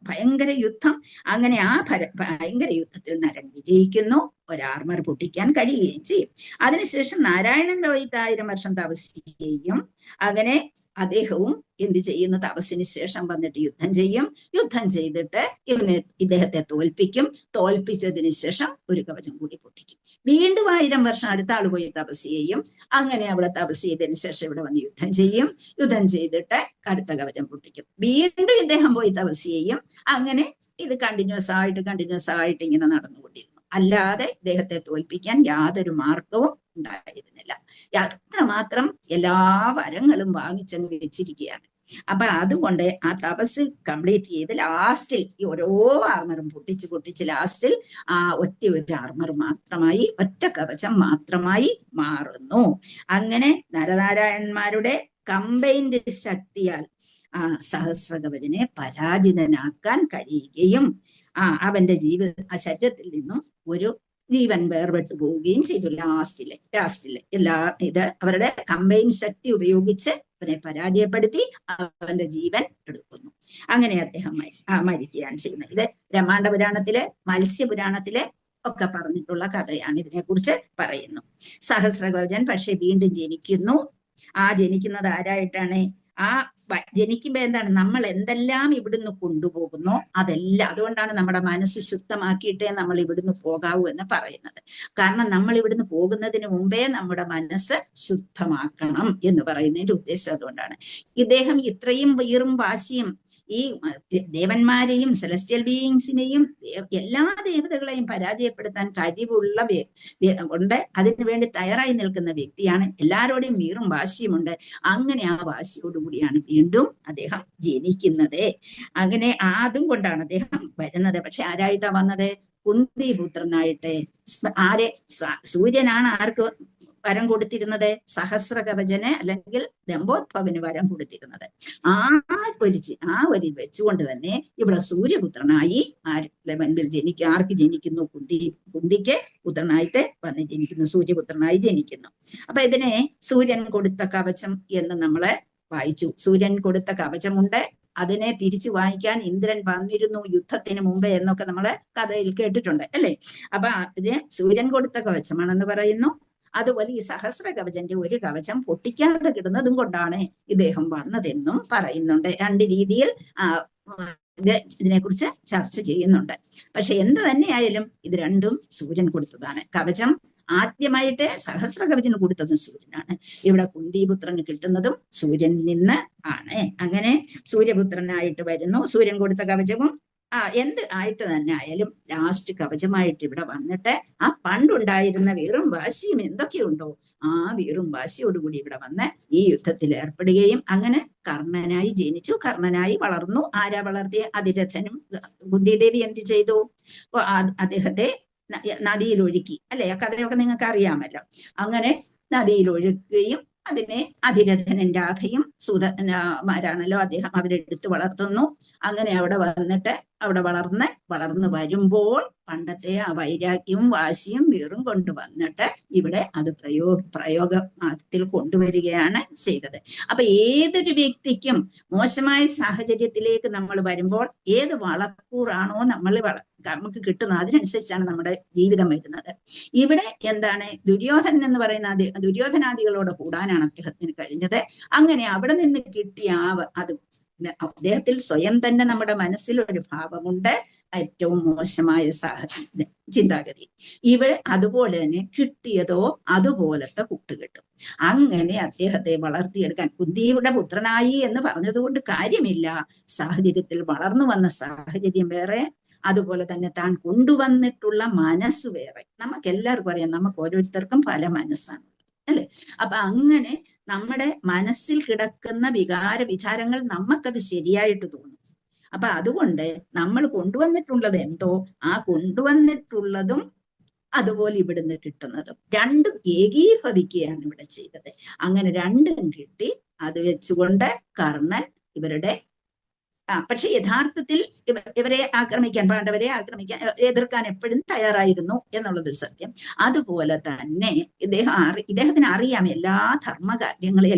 ഭയങ്കര യുദ്ധം. അങ്ങനെ ആ ഭയങ്കര യുദ്ധത്തിൽ നരൻ വിജയിക്കുന്നു. ഒരാർമർ പൊട്ടിക്കാൻ കഴിയുകയും ചെയ്യും. അതിനുശേഷം നാരായണൻ പോയിട്ട് 1000 വർഷം തപസ് ചെയ്യും. അങ്ങനെ അദ്ദേഹവും എന്ത് ചെയ്യുന്നു? തപസ്സിന് ശേഷം വന്നിട്ട് യുദ്ധം ചെയ്യും. യുദ്ധം ചെയ്തിട്ട് ഇദ്ദേഹത്തെ തോൽപ്പിക്കും. തോൽപ്പിച്ചതിന് ശേഷം ഒരു കവചം കൂടി പൊട്ടിക്കും. വീണ്ടും 1000 വർഷം അടുത്ത ആൾ പോയി തപസ് ചെയ്യും. അങ്ങനെ അവിടെ തപസ് ചെയ്തതിന് ശേഷം ഇവിടെ വന്ന് യുദ്ധം ചെയ്യും. യുദ്ധം ചെയ്തിട്ട് അടുത്ത കവചം പൊട്ടിക്കും. വീണ്ടും ഇദ്ദേഹം പോയി തപസ് ചെയ്യും. അങ്ങനെ ഇത് കണ്ടിന്യൂസ് ആയിട്ട് ഇങ്ങനെ നടന്നുകൊണ്ടിരുന്നു. അല്ലാതെ ഇദ്ദേഹത്തെ തോൽപ്പിക്കാൻ യാതൊരു മാർഗവും ഉണ്ടായിരുന്നില്ല. അത്രമാത്രം എല്ലാ വരങ്ങളും വാങ്ങിച്ചങ്ങ് വെച്ചിരിക്കുകയാണ്. അപ്പൊ അതുകൊണ്ട് ആ തപസ് കംപ്ലീറ്റ് ചെയ്ത് ലാസ്റ്റിൽ ഈ ഓരോ ആർമറും പൊട്ടിച്ച് ലാസ്റ്റിൽ ആ ഒരു ആർമർ മാത്രമായി, ഒറ്റ കവചം മാത്രമായി മാറുന്നു. അങ്ങനെ നരനാരായണന്മാരുടെ കമ്പൈൻഡ് ശക്തിയാൽ ആ സഹസ്രകവചനെ പരാജിതനാക്കാൻ കഴിയുകയും അവന്റെ ആ ശരീരത്തിൽ നിന്നും ഒരു ജീവൻ വേർപെട്ടു പോവുകയും ചെയ്തു. ലാസ്റ്റില് ഇത് അവരുടെ കമ്പൈൻ ശക്തി ഉപയോഗിച്ച് അവനെ പരാജയപ്പെടുത്തി അവന്റെ ജീവൻ എടുക്കുന്നു. അങ്ങനെ അദ്ദേഹം മരിക്കുകയാണ് ചെയ്യുന്നത്. ഇത് ബ്രഹ്മാണ്ഡ പുരാണത്തിലെ, മത്സ്യപുരാണത്തിലെ ഒക്കെ പറഞ്ഞിട്ടുള്ള കഥയാണ്. ഇതിനെക്കുറിച്ച് പറയുന്നു. സഹസ്രകവചൻ പക്ഷെ വീണ്ടും ജനിക്കുന്നു. ജനിക്കുന്നത് ആരായിട്ടാണ്? ജനിക്കുമ്പോ എന്താണ്? നമ്മൾ എന്തെല്ലാം ഇവിടുന്ന് കൊണ്ടുപോകുന്നോ അതെല്ലാം. അതുകൊണ്ടാണ് നമ്മുടെ മനസ്സ് ശുദ്ധമാക്കിയിട്ടേ നമ്മൾ ഇവിടുന്ന് പോകാവൂ എന്ന് പറയുന്നത്. കാരണം നമ്മൾ ഇവിടുന്ന് പോകുന്നതിന് മുമ്പേ നമ്മുടെ മനസ്സ് ശുദ്ധമാക്കണം എന്ന് പറയുന്നതിന്റെ ഉദ്ദേശം അതുകൊണ്ടാണ്. ഇദ്ദേഹം ഇത്രയും വീറും വാശിയും ഈ ദേവന്മാരെയും സെലസ്റ്റിയൽ ബീയിങ്സിനെയും എല്ലാ ദേവതകളെയും പരാജയപ്പെടുത്താൻ കഴിവുള്ള കൊണ്ട് അതിനുവേണ്ടി തയ്യാറായി നിൽക്കുന്ന വ്യക്തിയാണ്. എല്ലാവരോടെയും വീറും വാശിയുമുണ്ട്. അങ്ങനെ ആ വാശിയോടുകൂടിയാണ് വീണ്ടും അദ്ദേഹം ജനിക്കുന്നത്. അങ്ങനെ അതും കൊണ്ടാണ് അദ്ദേഹം വരുന്നത്. പക്ഷെ ആരായിട്ടാ വന്നത്? കുന്തിപുത്രനായിട്ട്. സൂര്യനാണ് ആർക്ക് വരം കൊടുത്തിരുന്നത്? സഹസ്രകവചന് അല്ലെങ്കിൽ ദമ്പോദ്ഭവന് വരം കൊടുത്തിരുന്നത്. ആ ഒരു വെച്ചുകൊണ്ട് തന്നെ ഇവിടെ സൂര്യപുത്രനായി ആർക്ക് ജനിക്കുന്നു? കുന്തിക്ക് പുത്രനായിട്ട് വന്ന് ജനിക്കുന്നു. സൂര്യപുത്രനായി ജനിക്കുന്നു. അപ്പൊ ഇതിനെ സൂര്യൻ കൊടുത്ത കവചം എന്ന് നമ്മള് വായിച്ചു. സൂര്യൻ കൊടുത്ത കവചമുണ്ട്. അതിനെ തിരിച്ചു വാങ്ങിക്കാൻ ഇന്ദ്രൻ വന്നിരുന്നു യുദ്ധത്തിന് മുമ്പ് എന്നൊക്കെ നമ്മള് കഥയിൽ കേട്ടിട്ടുണ്ട് അല്ലേ? അപ്പൊ ഇത് സൂര്യൻ കൊടുത്ത കവചമാണെന്ന് പറയുന്നു. അതുപോലെ ഈ സഹസ്ര കവചന്റെ ഒരു കവചം പൊട്ടിക്കാതെ കിടന്നതും കൊണ്ടാണ് ഇദ്ദേഹം വന്നതെന്നും പറയുന്നുണ്ട്. രണ്ട് രീതിയിൽ ഇതിനെക്കുറിച്ച് ചർച്ച ചെയ്യുന്നുണ്ട്. പക്ഷെ എന്ത് തന്നെയായാലും ഇത് രണ്ടും സൂര്യൻ കൊടുത്തതാണ്. കവചം ആദ്യമായിട്ട് സഹസ്ര കവചന് കൊടുത്തത് സൂര്യനാണ്. ഇവിടെ കുന്തിപുത്രന് കിട്ടുന്നതും സൂര്യനിൽ നിന്ന് ആണ്. അങ്ങനെ സൂര്യപുത്രനായിട്ട് വരുന്നു. സൂര്യൻ കൊടുത്ത കവചവും എന്ത് ആയിട്ട് തന്നെ ആയാലും ലാസ്റ്റ് കവചമായിട്ട് ഇവിടെ വന്നിട്ട് ആ പണ്ടുണ്ടായിരുന്ന വീറും വാശിയും എന്തൊക്കെയുണ്ടോ ആ വീറും വാശിയോടുകൂടി ഇവിടെ വന്ന് ഈ യുദ്ധത്തിൽ ഏർപ്പെടുകയും അങ്ങനെ കർണനായി ജനിച്ചു, കർണനായി വളർന്നു. ആരാ വളർത്തിയ? അതിരഥനും. കുന്തിദേവി എന്ത് ചെയ്തു? അദ്ദേഹത്തെ നദിയിൽ ഒഴുക്കി, അല്ലെ? ആ കഥയൊക്കെ നിങ്ങൾക്ക് അറിയാമല്ലോ. അങ്ങനെ നദിയിൽ ഒഴുക്കുകയും അതിനെ അതിരഥനും രാധയും സൂതന്മാരാണല്ലോ, അദ്ദേഹം അവരെടുത്ത് വളർത്തുന്നു. അങ്ങനെ അവിടെ വന്നിട്ട് അവിടെ വളർന്ന് വരുമ്പോൾ പണ്ടത്തെ ആ വൈരാഗ്യവും വാശിയും വീറും കൊണ്ടുവന്നിട്ട് ഇവിടെ അത് പ്രയോഗത്തിൽ കൊണ്ടുവരികയാണ് ചെയ്തത്. അപ്പൊ ഏതൊരു വ്യക്തിക്കും മോശമായ സാഹചര്യത്തിലേക്ക് നമ്മൾ വരുമ്പോൾ ഏത് വളക്കൂറാണോ നമുക്ക് കിട്ടുന്നത് അതിനനുസരിച്ചാണ് നമ്മുടെ ജീവിതം വരുന്നത്. ഇവിടെ എന്താണ്? ദുര്യോധനൻ എന്ന് പറയുന്ന ദുര്യോധനാദികളോട് കൂടാനാണ് അദ്ദേഹത്തിന് കഴിഞ്ഞത്. അങ്ങനെ അവിടെ നിന്ന് കിട്ടിയ അത് അദ്ദേഹത്തിൽ സ്വയം തന്നെ നമ്മുടെ മനസ്സിൽ ഒരു ഭാവമുണ്ട്, ഏറ്റവും മോശമായ ചിന്താഗതി. ഇവിടെ അതുപോലെ തന്നെ കിട്ടിയതോ അതുപോലത്തെ കൂട്ടുകെട്ടും. അങ്ങനെ അദ്ദേഹത്തെ വളർത്തിയെടുക്കാൻ കുന്തിയുടെ പുത്രനായി എന്ന് പറഞ്ഞതുകൊണ്ട് കാര്യമില്ല. സാഹചര്യത്തിൽ വളർന്നു വന്ന സാഹചര്യം വേറെ, അതുപോലെ തന്നെ താൻ കൊണ്ടുവന്നിട്ടുള്ള മനസ്സ് വേറെ. നമുക്ക് എല്ലാവർക്കും അറിയാം, നമുക്ക് ഓരോരുത്തർക്കും പല മനസ്സാണ്, അല്ലെ? അപ്പൊ അങ്ങനെ നമ്മുടെ മനസ്സിൽ കിടക്കുന്ന വിചാരങ്ങൾ നമുക്കത് ശരിയായിട്ട് തോന്നും. അപ്പൊ അതുകൊണ്ട് നമ്മൾ കൊണ്ടുവന്നിട്ടുള്ളത് എന്തോ ആ കൊണ്ടുവന്നിട്ടുള്ളതും അതുപോലെ ഇവിടുന്ന് കിട്ടുന്നതും രണ്ടും ഏകീഭവിക്കുകയാണ് ഇവിടെ ചെയ്തത്. അങ്ങനെ രണ്ടും കിട്ടി. അത് വെച്ചുകൊണ്ട് കർണൻ ഇവരുടെ പക്ഷെ യഥാർത്ഥത്തിൽ ഇവരെ ആക്രമിക്കാൻ, പാണ്ഡവരെ എതിർക്കാൻ എപ്പോഴും തയ്യാറായിരുന്നു എന്നുള്ളതൊരു സത്യം. അതുപോലെ തന്നെ ഇദ്ദേഹത്തിന് അറിയാം എല്ലാ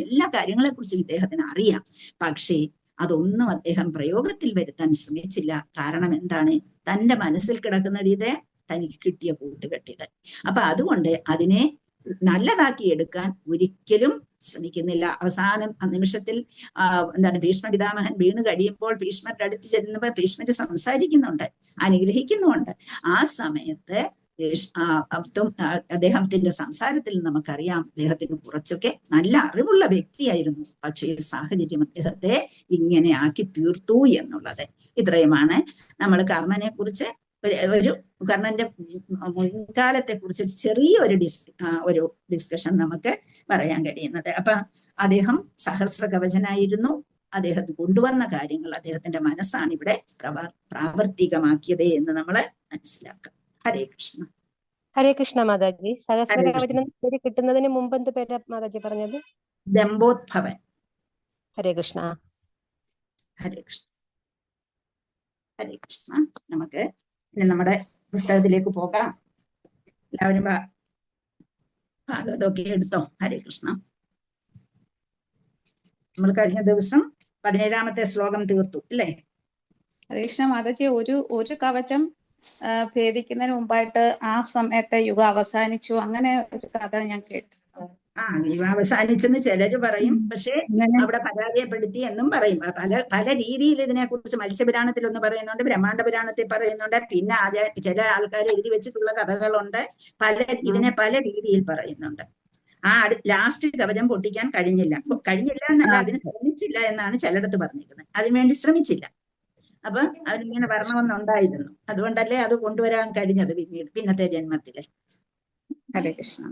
എല്ലാ കാര്യങ്ങളെ കുറിച്ചും ഇദ്ദേഹത്തിന് അറിയാം. പക്ഷേ അതൊന്നും അദ്ദേഹം പ്രയോഗത്തിൽ വരുത്താൻ ശ്രമിച്ചില്ല. കാരണം എന്താണ്? തന്റെ മനസ്സിൽ കിടക്കുന്നത് ഇത്, തനിക്ക് കിട്ടിയ കൂട്ടുകെട്ടിത്. അപ്പൊ അതുകൊണ്ട് അതിനെ നല്ലതാക്കി എടുക്കാൻ ഒരിക്കലും ശ്രമിക്കുന്നില്ല. അവസാനം നിമിഷത്തിൽ എന്താണ്, ഭീഷ്മ പിതാമഹൻ വീണ് കഴിയുമ്പോൾ ഭീഷ്മരുടെ അടുത്ത് ചെല്ലുമ്പോൾ ഭീഷ്മര് സംസാരിക്കുന്നുണ്ട്, അനുഗ്രഹിക്കുന്നുമുണ്ട്. ആ സമയത്ത് അദ്ദേഹത്തിന്റെ സംസാരത്തിൽ നമുക്കറിയാം അദ്ദേഹത്തിന് കുറച്ചൊക്കെ നല്ല അറിവുള്ള വ്യക്തിയായിരുന്നു. പക്ഷേ സാഹചര്യം അദ്ദേഹത്തെ ഇങ്ങനെ ആക്കി തീർത്തു എന്നുള്ളത്. ഇത്രയുമാണ് നമ്മൾ കർണനെ കുറിച്ച് കർണന്റെ മുൻകാലത്തെ കുറിച്ച് ചെറിയൊരു ഡിസ്കഷൻ നമുക്ക് പറയാൻ കഴിയുന്നത്. അപ്പൊ അദ്ദേഹം സഹസ്ര കവചനായിരുന്നു. അദ്ദേഹത്തിന് കൊണ്ടുവന്ന കാര്യങ്ങൾ അദ്ദേഹത്തിന്റെ മനസ്സാണ് ഇവിടെ പ്രാവർത്തികമാക്കിയത് എന്ന് നമ്മൾ മനസ്സിലാക്കാം. ഹരേ കൃഷ്ണ. ഹരേ കൃഷ്ണ മാതാജി. സഹസ്ര കവചനം കിട്ടുന്നതിന് മുമ്പ് എന്ത് പേരാ മാതാജി പറഞ്ഞത്? ദമ്പോദ്ഭവൻ. ഹരേ കൃഷ്ണ. ഹരേ കൃഷ്ണ. ഹരേ കൃഷ്ണ. നമുക്ക് ഇനി നമ്മുടെ പുസ്തകത്തിലേക്ക് പോകാം. എല്ലാവരും ഭാഗവതമൊക്കെ എടുത്തോ? ഹരേ കൃഷ്ണ. നമ്മൾ കഴിഞ്ഞ ദിവസം 17ാമത്തെ ശ്ലോകം തീർത്തു, അല്ലേ? ഹരേ കൃഷ്ണ മാതാജി. ഒരു കവചം ഭേദിക്കുന്നതിന് മുമ്പായിട്ട് ആ സമയത്തെ യുഗം അവസാനിച്ചു, അങ്ങനെ ഒരു കഥ ഞാൻ കേട്ടു. യുഗം അവസാനിച്ചെന്ന് ചിലര് പറയും, പക്ഷെ അവിടെ പരാജയപ്പെടുത്തി എന്നും പറയും. പല രീതിയിൽ ഇതിനെക്കുറിച്ച് മത്സ്യപുരാണത്തിൽ ഒന്ന് പറയുന്നുണ്ട്, ബ്രഹ്മാണ്ഡ പുരാണത്തിൽ പറയുന്നുണ്ട്, പിന്നെ ചില ആൾക്കാർ എഴുതി വെച്ചിട്ടുള്ള കഥകളുണ്ട്. ഇതിനെ പല രീതിയിൽ പറയുന്നുണ്ട്. ലാസ്റ്റ് കവചം പൊട്ടിക്കാൻ കഴിഞ്ഞില്ല എന്നല്ല, അതിന് ശ്രമിച്ചില്ല എന്നാണ് ചിലയിടത്ത് പറഞ്ഞിരിക്കുന്നത്. അതിനുവേണ്ടി ശ്രമിച്ചില്ല. അപ്പൊ അവരിങ്ങനെ വരണമെന്നുണ്ടായിരുന്നു. അതുകൊണ്ടല്ലേ അത് കൊണ്ടുവരാൻ കഴിഞ്ഞത് പിന്നത്തെ ജന്മത്തില്. ഹരേ കൃഷ്ണ.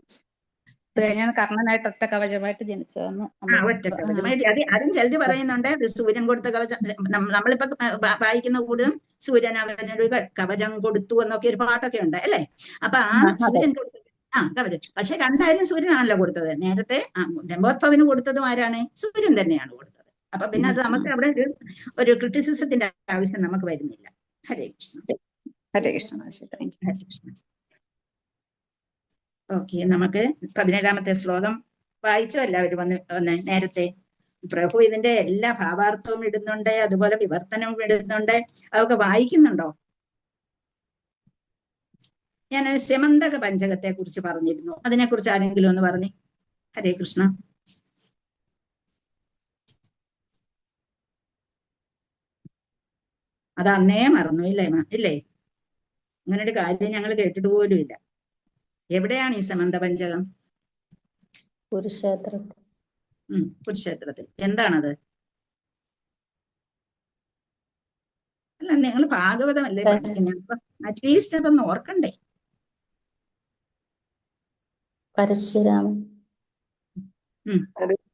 കഴിഞ്ഞാൽ കർണനായിട്ട് ഒറ്റ കവചമായിട്ട് ജനിച്ചതെന്ന് ഒറ്റ കവചമായിട്ട്. അതും ചിലര് പറയുന്നുണ്ട് സൂര്യൻ കൊടുത്ത കവചം. നമ്മളിപ്പോ വായിക്കുന്ന കൂടുതലും സൂര്യൻ അവനൊരു കവചം കൊടുത്തു എന്നൊക്കെ ഒരു പാട്ടൊക്കെ ഉണ്ട്, അല്ലേ? അപ്പൊ സൂര്യൻ കൊടുത്ത കവചം. പക്ഷെ രണ്ടായാലും സൂര്യനാണല്ലോ കൊടുത്തത്. നേരത്തെ ദമ്പോദ്ഭവന് കൊടുത്തതും ആരാണ്? സൂര്യൻ തന്നെയാണ് കൊടുത്തത്. അപ്പൊ പിന്നെ അത് നമുക്ക് അവിടെ ഒരു ക്രിറ്റിസിസത്തിന്റെ ആവശ്യം നമുക്ക് വരുന്നില്ല. ഹരേ കൃഷ്ണ. ഹരേ കൃഷ്ണ. ഹരേ കൃഷ്ണ. ഓക്കെ, നമുക്ക് 17ാമത്തെ ശ്ലോകം വായിച്ചോ എല്ലാവരും? ഒന്ന് നേരത്തെ പ്രഭു ഇതിന്റെ എല്ലാ ഭാവാർത്ഥവും ഇടുന്നുണ്ട്, അതുപോലെ വിവർത്തനവും ഇടുന്നുണ്ട്. അതൊക്കെ വായിക്കുന്നുണ്ടോ? ഞാനൊരു സെമന്തക പഞ്ചകത്തെ കുറിച്ച് പറഞ്ഞിരുന്നു, അതിനെക്കുറിച്ച് ആരെങ്കിലും ഒന്ന് പറഞ്ഞു? ഹരേ കൃഷ്ണ. അത് അന്നേ മറന്നു ഇല്ലേ? അങ്ങനെ ഒരു കാര്യം ഞങ്ങൾ കേട്ടിട്ട് പോലും ഇല്ല. എവിടെയാണ് ഈ സമന്ത പഞ്ചകം? കുരുക്ഷേത്രത്തിൽ. കുരുക്ഷേത്രത്തിൽ. എന്താണത്? അല്ല, നിങ്ങൾ ഭാഗവതമല്ലേ പഠിക്കുന്നത്, അപ്പൊ അറ്റ്ലീസ്റ്റ് അതൊന്ന് ഓർക്കണ്ടേ? പരശുരാമൻ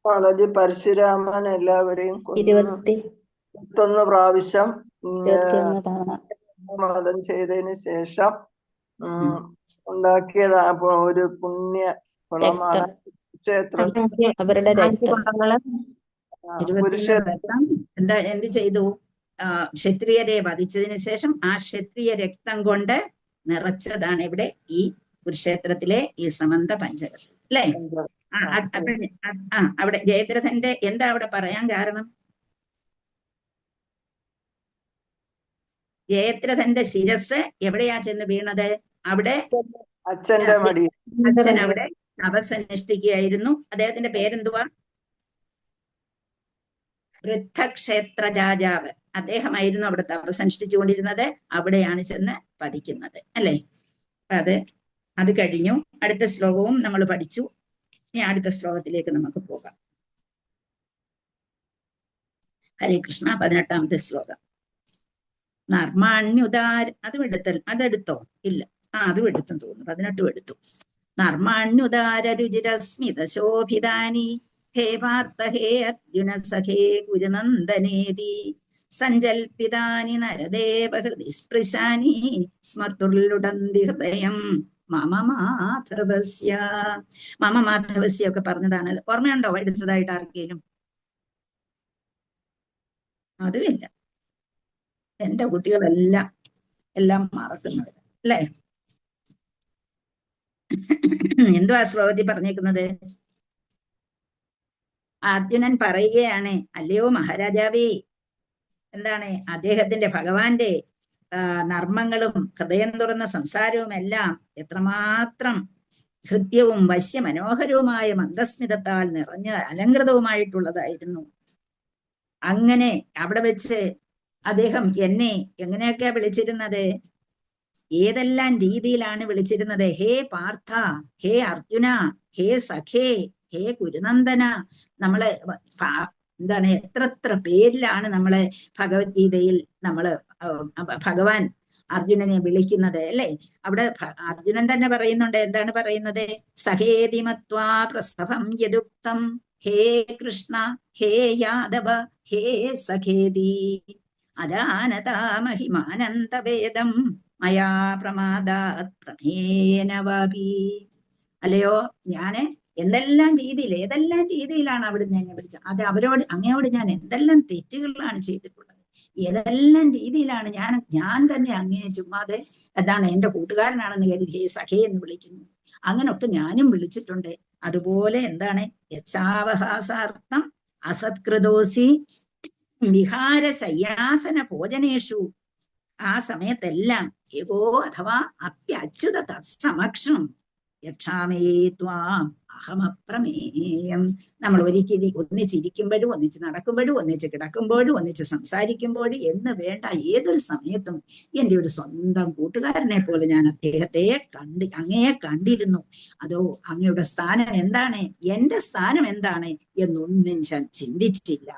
മാതാജി പരശുരാമൻ എല്ലാവരെയും കൊന്നു 21 പ്രാവശ്യം 21 തവണ മതം ചെയ്തതിന് ശേഷം ഉണ്ടാക്കിയത് ഒരു പുണ്യ കുളമാണ് ക്ഷേത്രം. അവരുടെ രക്തം എന്താ എന്ത് ചെയ്തു? ക്ഷത്രിയരെ വധിച്ചതിന് ശേഷം ആ ക്ഷത്രിയ രക്തം കൊണ്ട് നിറച്ചതാണ് ഇവിടെ ഈ കുരുക്ഷേത്രത്തിലെ ഈ സമന്ത പഞ്ചകം അല്ലേ? അവിടെ ജയദ്രഥന്റെ എന്താ അവിടെ പറയാൻ കാരണം? ജയദ്രഥന്റെ ശിരസ് എവിടെയാ ചെന്ന് വീണത്? അവിടെ അച്ഛന്റെ മടി. അച്ഛൻ അവിടെ തപസ്സനുഷ്ഠിക്കുകയായിരുന്നു. അദ്ദേഹത്തിന്റെ പേരെന്തുവാ? വൃദ്ധക്ഷേത്ര രാജാവ്. അദ്ദേഹമായിരുന്നു അവിടെ തപസ്സനുഷ്ഠിച്ചുകൊണ്ടിരുന്നത്. അവിടെയാണ് ചെന്ന് പതിക്കുന്നത് അല്ലെ? അത് കഴിഞ്ഞു. അടുത്ത ശ്ലോകവും നമ്മൾ പഠിച്ചു. ഇനി അടുത്ത ശ്ലോകത്തിലേക്ക് നമുക്ക് പോകാം. ഹരേ കൃഷ്ണ. 18ാമത്തെ ശ്ലോകം. നർമാണ്യുദാര അതെടുത്തോ? ഇല്ല, അതും എടുത്തെന്ന് തോന്നുന്നു. 18 എടുത്തു. നർമാണ്യുദാര രുചിരസ്മിത ശോഭിതാനി ഹേ പാർത്ഥ ഹേ അർജുന സഖേ ഗുരുനന്ദനേതി സഞ്ചൽപിതാനി നരദേവ ഹൃദി സ്പൃശാനി സ്മർത്തുർലുടന്തി ഹൃദയം മമ മാധവസ്യ. മമ മാധവസ്യ ഒക്കെ പറഞ്ഞതാണ്. ഓർമ്മയുണ്ടോ എടുത്തതായിട്ട് ആർക്കെങ്കിലും? അതുമില്ല. എന്റെ കുട്ടികളെല്ലാം മറക്കുന്നത് അല്ലേ? എന്തുവാ ശ്ലോകത്തിൽ പറഞ്ഞേക്കുന്നത്? അർജുനൻ പറയുകയാണ്, അല്ലയോ മഹാരാജാവേ, എന്താണ് അദ്ദേഹത്തിന്റെ ഭഗവാന്റെ നർമ്മങ്ങളും ഹൃദയം തുറന്ന സംസാരവും എല്ലാം എത്രമാത്രം ഹൃദ്യവും വശ്യമനോഹരവുമായ മന്ദസ്മിതത്താൽ നിറഞ്ഞ അലങ്കൃതവുമായിട്ടുള്ളതായിരുന്നു. അങ്ങനെ അവിടെ വെച്ച് അദ്ദേഹം എന്നെ എങ്ങനെയൊക്കെയാ വിളിച്ചിരുന്നത്? ഏതെല്ലാം രീതിയിലാണ് വിളിച്ചിരുന്നത്? ഹേ പാർത്ഥ, ഹേ അർജുന, ഹേ സഖേ, ഹേ കുരുനന്ദന. നമ്മള് എന്താണ് എത്ര പേരിലാണ് നമ്മള് ഭഗവത്ഗീതയിൽ ഭഗവാൻ അർജുനനെ വിളിക്കുന്നത് അല്ലെ? അവിടെ അർജുനൻ തന്നെ പറയുന്നുണ്ട്. എന്താണ് പറയുന്നത്? സഖേതി മത്വാ പ്രസവം യദുക്തം ഹേ കൃഷ്ണ ഹേ യാദവ ഹേ സഖേതി അജാനതാ മഹിമാനന്തവേദം മയാ പ്രമാദാത് പ്രമേന വാപി. അല്ലയോ, ഞാന് ഏതെല്ലാം രീതിയിലാണ് അവിടുന്ന് എന്നെ വിളിച്ചത്? അത് അങ്ങയോട് ഞാൻ എന്തെല്ലാം തെറ്റുകളാണ് ചെയ്തിട്ടുള്ളത്, ഏതെല്ലാം രീതിയിലാണ് ഞാൻ തന്നെ അങ്ങയെ ചുമ്മാതെ എന്താണ് എന്റെ കൂട്ടുകാരനാണെന്ന് കരുതി ഹേ സഖേ എന്ന് വിളിക്കുന്നു. അങ്ങനൊക്കെ ഞാനും വിളിച്ചിട്ടുണ്ട്. അതുപോലെ എന്താണ് യച്ഛാവഹാസാർത്ഥം അസത്കൃതോസി വിഹാര ശയ്യാസന ഭോജനേഷു. ആ സമയത്തെല്ലാം ഏകോ അഥവാ അപ്യച്യുത തത്സമക്ഷം യക്ഷാമേ ത്വാം അഹമപ്രമേയം. നമ്മൾ ഒന്നിച്ചിരിക്കുമ്പോഴും ഒന്നിച്ച് നടക്കുമ്പോഴും ഒന്നിച്ച് കിടക്കുമ്പോഴും ഒന്നിച്ച് സംസാരിക്കുമ്പോഴും എന്ന് വേണ്ട ഏതൊരു സമയത്തും എൻ്റെ ഒരു സ്വന്തം കൂട്ടുകാരനെ പോലെ ഞാൻ അദ്ദേഹത്തെ അങ്ങയെ കണ്ടിരുന്നു. അതോ അങ്ങയുടെ സ്ഥാനം എന്താണ്, എന്റെ സ്ഥാനം എന്താണ് എന്നൊന്നും ഞാൻ ചിന്തിച്ചില്ല.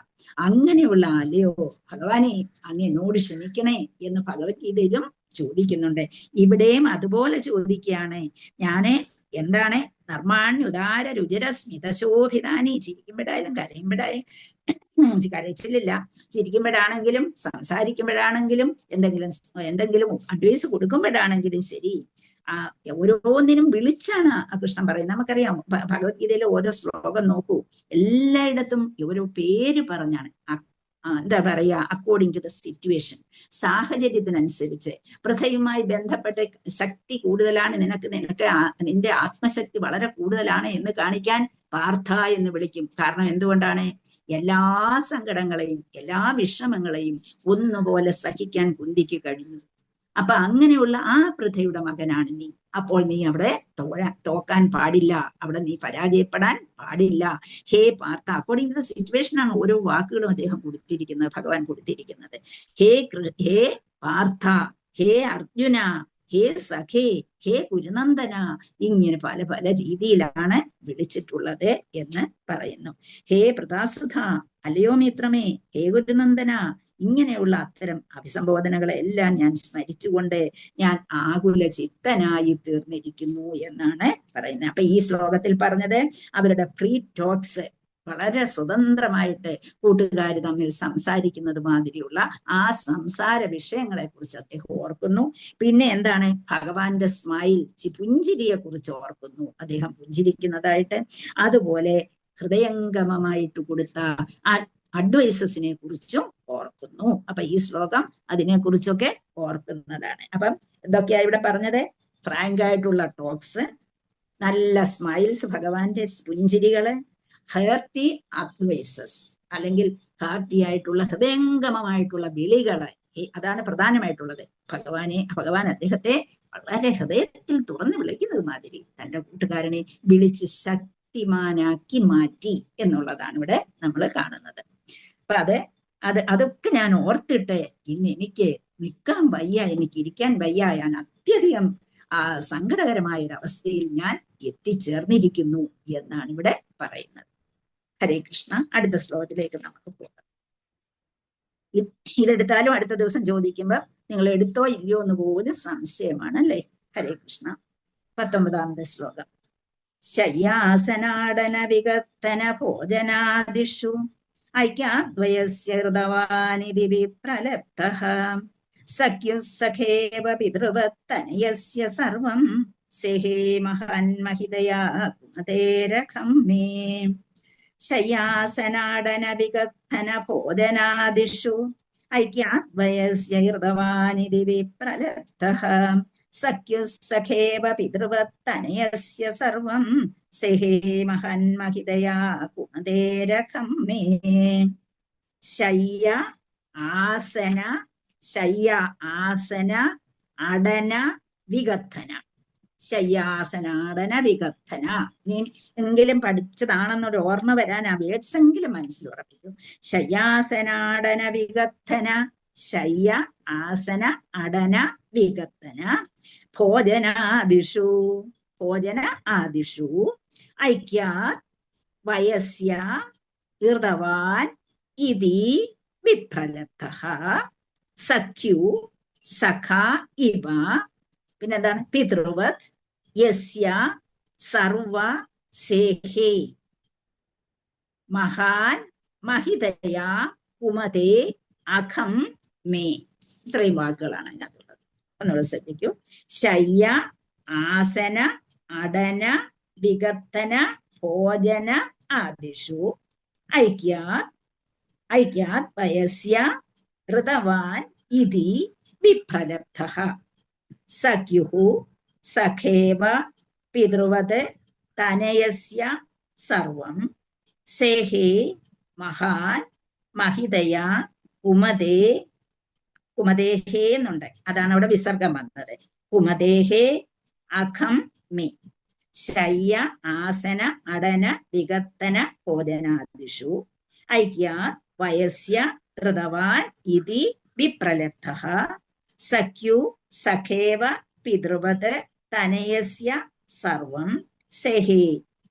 അങ്ങനെയുള്ള അല്ലയോ ഭഗവാനെ, അങ്ങ് എന്നോട് ക്ഷമിക്കണേ എന്ന് ഭഗവത്ഗീതയിലും ചോദിക്കുന്നുണ്ട്. ഇവിടെയും അതുപോലെ ചോദിക്കുകയാണ്. ഞാന് എന്താണ് നർമാണ്യുദാര രുചിര സ്മിതശോഭിതാനി. ചിരിക്കുമ്പോഴായാലും കരച്ചിലില്ല, ചിരിക്കുമ്പോഴാണെങ്കിലും സംസാരിക്കുമ്പോഴാണെങ്കിലും എന്തെങ്കിലും അഡ്വൈസ് കൊടുക്കുമ്പോഴാണെങ്കിലും ശരി, ഓരോന്നിനും വിളിച്ചാണ് കൃഷ്ണൻ പറയുന്നത്. നമുക്കറിയാം ഭഗവത്ഗീതയിലെ ഓരോ ശ്ലോകം നോക്കൂ, എല്ലായിടത്തും ഓരോ പേര് പറഞ്ഞാണ്. എന്താ പറയാ, അക്കോർഡിംഗ് ടു ദ സിറ്റുവേഷൻ, സാഹചര്യത്തിനനുസരിച്ച്. പ്രഥയുമായി ബന്ധപ്പെട്ട ശക്തി കൂടുതലാണ് നിന്റെ ആത്മശക്തി വളരെ കൂടുതലാണ് എന്ന് കാണിക്കാൻ പാർത്ഥ എന്ന് വിളിക്കും. കാരണം എന്തുകൊണ്ടാണ്? എല്ലാ സങ്കടങ്ങളെയും എല്ലാ വിഷമങ്ങളെയും ഒന്നുപോലെ സഹിക്കാൻ കുന്തിക്ക് കഴിഞ്ഞു. അപ്പൊ അങ്ങനെയുള്ള ആ പൃഥയുടെ മകനാണ് നീ. അപ്പോൾ നീ അവിടെ തോക്കാൻ പാടില്ല, അവിടെ നീ പരാജയപ്പെടാൻ പാടില്ല. ഹേ Partha, according to the situation ആണ് ഓരോ വാക്കുകളും അദ്ദേഹം കൊടുത്തിരിക്കുന്നത്, ഭഗവാൻ കൊടുത്തിരിക്കുന്നത്. ഹേ പാർത്ഥ, ഹേ അർജുന, ഹേ സഖേ, ഹേ കുരുനന്ദന. ഇങ്ങനെ പല പല രീതിയിലാണ് വിളിച്ചിട്ടുള്ളത് എന്ന് പറയുന്നു. ഹേ പ്രതാസുധ, അല്ലയോ മിത്രമേ, ഹേ ഗുരുനന്ദന, ഇങ്ങനെയുള്ള അത്തരം അഭിസംബോധനകളെല്ലാം ഞാൻ സ്മരിച്ചുകൊണ്ട് ഞാൻ ആകുല ചിത്തനായി തീർന്നിരിക്കുന്നു എന്നാണ് പറയുന്നത്. അപ്പൊ ഈ ശ്ലോകത്തിൽ പറഞ്ഞത് അവരുടെ പ്രീ ടോക്സ് വളരെ സ്വതന്ത്രമായിട്ട് കൂട്ടുകാർ തമ്മിൽ സംസാരിക്കുന്നത് മാതിരിയുള്ള ആ സംസാര വിഷയങ്ങളെ കുറിച്ച് അദ്ദേഹം ഓർക്കുന്നു. പിന്നെ എന്താണ്, ഭഗവാന്റെ സ്മൈൽ, പുഞ്ചിരിയെ കുറിച്ച് ഓർക്കുന്നു, അദ്ദേഹം പുഞ്ചിരിക്കുന്നതായിട്ട്. അതുപോലെ ഹൃദയംഗമമായിട്ട് കൊടുത്ത അഡ്വൈസസിനെ കുറിച്ചും ഓർക്കുന്നു. അപ്പൊ ഈ ശ്ലോകം അതിനെക്കുറിച്ചൊക്കെ ഓർക്കുന്നതാണ്. അപ്പം എന്തൊക്കെയാ ഇവിടെ പറഞ്ഞത്? ഫ്രാങ്ക് ആയിട്ടുള്ള ടോക്സ്, നല്ല സ്മൈൽസ്, ഭഗവാന്റെ പുഞ്ചിരികള്, ഹേർട്ടി അഡ്വൈസസ് അല്ലെങ്കിൽ ഹാർട്ടി ആയിട്ടുള്ള ഹൃദയംഗമമായിട്ടുള്ള വിളികള്, അതാണ് പ്രധാനമായിട്ടുള്ളത്. ഭഗവാൻ അദ്ദേഹത്തെ വളരെ ഹൃദയത്തിൽ തുറന്നു വിളിക്കുന്നത് മാതിരി തന്റെ കൂട്ടുകാരനെ വിളിച്ച് ശക്തിമാനാക്കി മാറ്റി എന്നുള്ളതാണ് ഇവിടെ നമ്മൾ കാണുന്നത്. അപ്പൊ അതൊക്കെ ഞാൻ ഓർത്തിട്ട് ഇന്ന് എനിക്ക് നിൽക്കാൻ വയ്യ, എനിക്ക് ഇരിക്കാൻ വയ്യ, ഞാൻ അത്യധികം സങ്കടകരമായ ഒരു അവസ്ഥയിൽ ഞാൻ എത്തിച്ചേർന്നിരിക്കുന്നു എന്നാണ് ഇവിടെ പറയുന്നത്. ഹരേ കൃഷ്ണ. അടുത്ത ശ്ലോകത്തിലേക്ക് നമുക്ക് പോകാം. ഇതെടുത്താലും അടുത്ത ദിവസം ചോദിക്കുമ്പോ നിങ്ങൾ എടുത്തോ ഇല്ലയോ എന്ന് പോലും സംശയമാണ് അല്ലേ. ഹരേ കൃഷ്ണ. 19ാമത്തെ ശ്ലോകം. ശയ്യാസനാടന വികത്തന ഭോജനാദിഷു ഐക്യാദ്വയസ്യ ഹൃദവാനിധി വിപ്രലബ്ധഃ സഖ്യുസ്സഖേവ പിതൃവത്തനയസ്യ സർവം സേഹേ മഹാന്മഹിതയാ കുമതേരഖം മേ. ശയ്യാസനാടന വികത്തന ഭോജനാദിഷു ഐക്യാദ്വയസ്യ ഹൃദവാനിധി വിപ്രലബ്ധഃ സഖ്യുസ്സഖേവ പിതൃവത്തനയസ്യ സർവം സേഹേ മഹാന്മഹിതയാ കുമതേരഖം മേ. ശയ്യ ആസന അടന വികത്തന. ശയ്യാസനാടന വികത്തന. ഇനി എങ്കിലും പഠിച്ചതാണെന്നൊരു ഓർമ്മ വരാൻ ആ വേർഡ്സ് എങ്കിലും മനസ്സിൽ ഉറപ്പിക്കും. ശയ്യാസനാടന വികത്തന, ശയ്യ ആസന അടന വികത്തന ഭോജനാദിഷു ഐക്യാത് വയസ്യ ഹൃദവാൻ ഇതി വിപ്രലബ്ധഃ സഖ്യു സഖ ഇവ. പിന്നെന്താണ്? പിതൃവത് യസ്യ സർവ സേഹേ മഹാൻ മഹിതയാ കുമതേ അഖം മേ. ഇത്രയും വാക്കുകളാണ് അതിനകത്തുള്ളത്. ഒന്നുകൂടെ ശ്രദ്ധിക്കൂ. ശയ്യ ആസന അടന വികത്തന ഭോജന ആദിഷു ഐക്യാത് വയസ്യ ഹൃദവാൻ ഇതി വിപ്രലബ്ധഃ സഖ്യുഹു സഖേവ പിതൃവത് തനയസ്യ സർവം സേഹേ മഹാൻ മഹിതയാ കുമതേഹേ എന്നുണ്ട്. അതാണ് അവിടെ വിസർഗം വന്നത്. കുമതേഹേ അഖം മേ. ശയ്യ ആസന അടന വികത്തന ഭോജനാദിഷു ഐക്യാത് വയസ്യ ഹൃദവാൻ ഇതി വിപ്രലബ്ധഃ സഖ്യു സഖേവ പിതൃവത് തനയസ്യ സർവം സേഹേ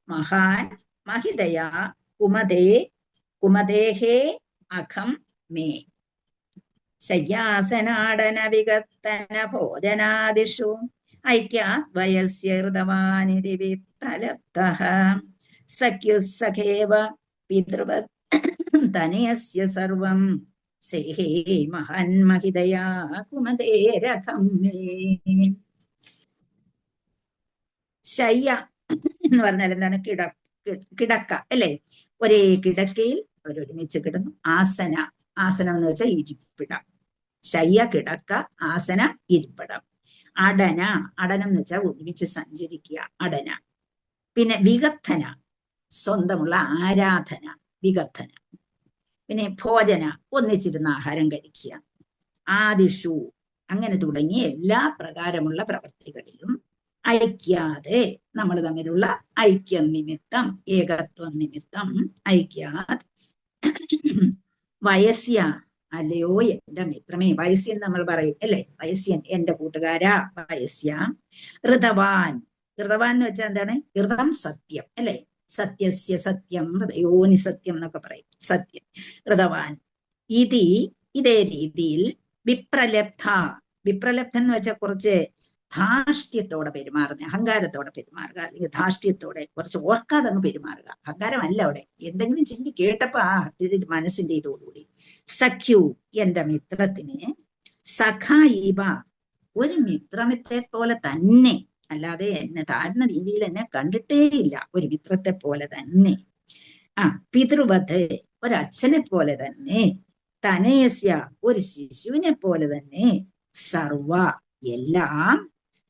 മഹാൻ മഹിതയാ കുമതേഹേ അഖം മേ. ശയ്യാസനാടന വികത്തന ഭോജനാദിഷു ഐക്യാത് വയസ്യ ഹൃദവാനിധി വിപ്രലബ്ധഃ സഖ്യുസ്സഖേവ പിതൃവത് തനയസ്യ സർവം സേഹേ മഹാന്മഹിതയാ കുമതേരഖം മേ. ശയ്യ എന്ന് പറഞ്ഞാൽ എന്താണ്? കിടക്ക അല്ലെ. ഒരേ കിടക്കയിൽ അവരൊരുമിച്ച് കിടന്നു. ആസനം എന്ന് വെച്ചാൽ ഇരിപ്പിടം. ശയ്യ കിടക്ക, ആസന ഇരിപ്പിടം. അടനം എന്ന് വെച്ചാൽ ഒരുമിച്ച് സഞ്ചരിക്കുക, അടന. പിന്നെ വികത്തന, സ്വന്തമുള്ള ആരാധന, വികത്തന. പിന്നെ ഭോജന, ഒന്നിച്ചിരുന്ന് ആഹാരം കഴിക്കുക. ആദിഷു, അങ്ങനെ തുടങ്ങിയ എല്ലാ പ്രകാരമുള്ള പ്രവൃത്തികളിലും ഐക്യാതെ, നമ്മൾ തമ്മിലുള്ള ഐക്യം നിമിത്തം, ഏകത്വം നിമിത്തം ഐക്യാത് വയസ്യ, അല്ലയോ എന്റെ മിത്രമേ. വയസ്യൻ നമ്മൾ പറയും അല്ലെ, വയസ്യൻ എന്റെ കൂട്ടുകാരാ. വയസ്യ ഹൃദവാൻ എന്ന് വെച്ചാൽ എന്താണ്? ഹൃദം സത്യം അല്ലെ. സത്യസ്യ സത്യം ഹൃദയോനി സത്യം എന്നൊക്കെ പറയും. സത്യം ഹൃദവാൻ ഇതേ രീതിയിൽ വിപ്രലബ്ധ. വിപ്രലബ്ധം എന്ന് വെച്ചാൽ കുറച്ച് ധാർഷ്ട്യത്തോടെ പെരുമാറുന്ന, അഹങ്കാരത്തോടെ പെരുമാറുക, അല്ലെങ്കിൽ ധാർഷ്ട്യത്തോടെ കുറച്ച് ഓർക്കാതെ അങ്ങ് പെരുമാറുക. അഹങ്കാരമല്ല അവിടെ, എന്തെങ്കിലും ചിന്തി കേട്ടപ്പോ മനസ്സിന്റെ ഇതോടുകൂടി. സഖ്യു എന്റെ മിത്രത്തിന്, സഖായിവ ഒരു മിത്രത്തെ പോലെ തന്നെ, അല്ലാതെ എന്നെ താഴ്ന്ന രീതിയിൽ എന്നെ കണ്ടിട്ടേയില്ല, ഒരു മിത്രത്തെ പോലെ തന്നെ. പിതൃവധ് ഒരച്ഛനെ പോലെ തന്നെ, തനയസ്യ ഒരു ശിശുവിനെ പോലെ തന്നെ, സർവ എല്ലാം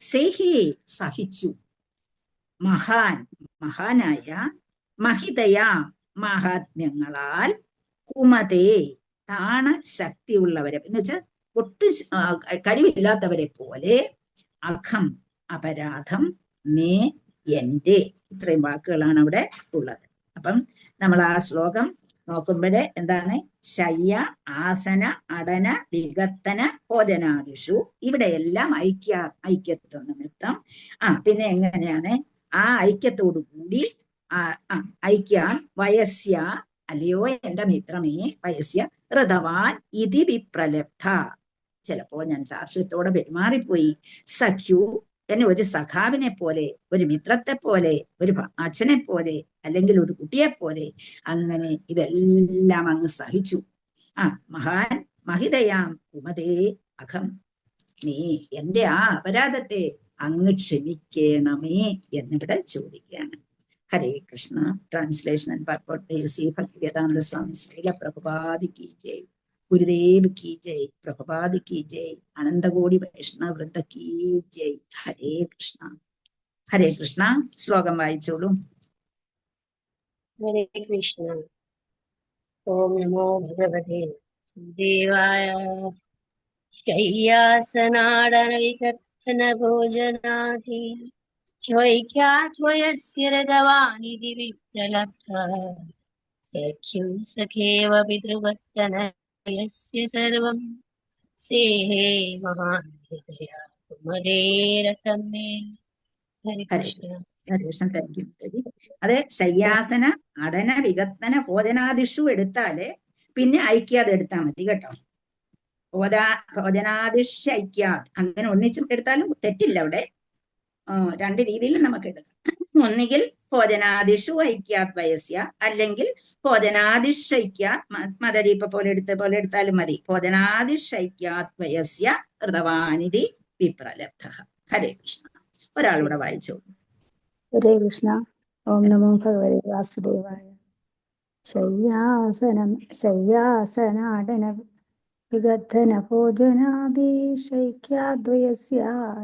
സേഹേ സഹിച്ചു, മഹാനായ മഹിതയാ മഹാത്മ്യങ്ങളാൽ, കുമതേ താണ ശക്തിയുള്ളവരെ എന്ന് വെച്ചാൽ ഒട്ടും കഴിവില്ലാത്തവരെ പോലെ, അഖം അപരാധം മേ എന്റെ, ഇത്രയും വാക്കുകളാണ് അവിടെ ഉള്ളത്. അപ്പം നമ്മൾ ആ ശ്ലോകം നോക്കുമ്പോഴേ എന്താണ്, ശയ്യ ആസന അടന വികത്തന ഭോജനാദിഷു, ഇവിടെ എല്ലാം ഐക്യത്വ നിമിത്തം. പിന്നെ എങ്ങനെയാണ് ആ ഐക്യത്തോടു കൂടി ഐക്യാൻ വയസ്യ, അല്ലയോ എന്റെ മിത്രമേ, വയസ്യ ഹൃദവാൻ ഇതി വിപ്രലബ്ധ, ചിലപ്പോൾ ഞാൻ സാക്ഷ്യത്തോടെ പെരുമാറിപ്പോയി. സഖ്യു എന്നെ ഒരു സഖാവിനെ പോലെ, ഒരു മിത്രത്തെ പോലെ, ഒരു അച്ഛനെ പോലെ, അല്ലെങ്കിൽ ഒരു കുട്ടിയെ പോലെ, അങ്ങനെ ഇതെല്ലാം അങ്ങ് സഹിച്ചു. മഹാൻ മഹിതയാം കുമതേ അഖം, നീ എന്റെ ആ അപരാധത്തെ അങ്ങ് ക്ഷമിക്കണമേ എന്നിവിടെ ചോദിക്കുകയാണ്. ഹരേ കൃഷ്ണ. ട്രാൻസ്ലേഷൻ ആൻഡ് പർപ്പട്ട് ശ്രീ ഭക്തിവേദാന്ത സ്വാമി ശ്രീല പ്രഭുപാദി കി ജയ്, ഗുരുദേവ് കി ജയ്, പ്രഭുപാദി കി ജയ്, അനന്തകോടി വൈഷ്ണവ വൃന്ദ കി ജയ്. ഹരേ കൃഷ്ണ. ഹരേ കൃഷ്ണ. ശ്ലോകം വായിച്ചോളൂ. ഹരേ കൃഷ്ണ. ഓം നമോ ഭഗവതേ വാസുദേവായ. ശയ്യാസനാടന വികർത്തന ഭോജനാധി, ച്വൈക്യാത്വയസ്യ രഥവാനിധി വിപ്രലബ്ധ, സഖ്യു സഖേവ പിതൃവത്തനയസ്യ സർവം, സേഹേ മഹാൻ ഹൃദയാ കുമരേരകം മേ. ഹരേ കൃഷ്ണ. അതെ, ശയ്യാസന അടന വികത്തന ഭോജനാദിഷു എടുത്താല് പിന്നെ ഐക്യാത് എടുത്താൽ മതി കേട്ടോ. ഭോജനാദിഷ് ഐക്യാത് അങ്ങനെ ഒന്നിച്ചും എടുത്താലും തെറ്റില്ല. അവിടെ രണ്ട് രീതിയിൽ നമുക്ക് എടുക്കാം. ഒന്നുകിൽ ഭോജനാദിഷു ഐക്യാത് വയസ്യ, അല്ലെങ്കിൽ ഭോജനാദിഷ് ഐക്യാത് മദരീപ പോലെ എടുത്താലും മതി. ഭോജനാദിഷ് ഐക്യാത് വയസ്യ ഹൃദവാനിധി വിപ്രലബ്ധ. ഹരേ കൃഷ്ണ. ഒരാളിവിടെ വായിച്ചോളൂ. ഹരേ കൃഷ്ണ. ഓം നമോ ഭഗവതേ വാസുദേവായ. ശയ്യാസനാടന വികത്തന ഭോജനാദിശൈക്യാദ്വയസ്യ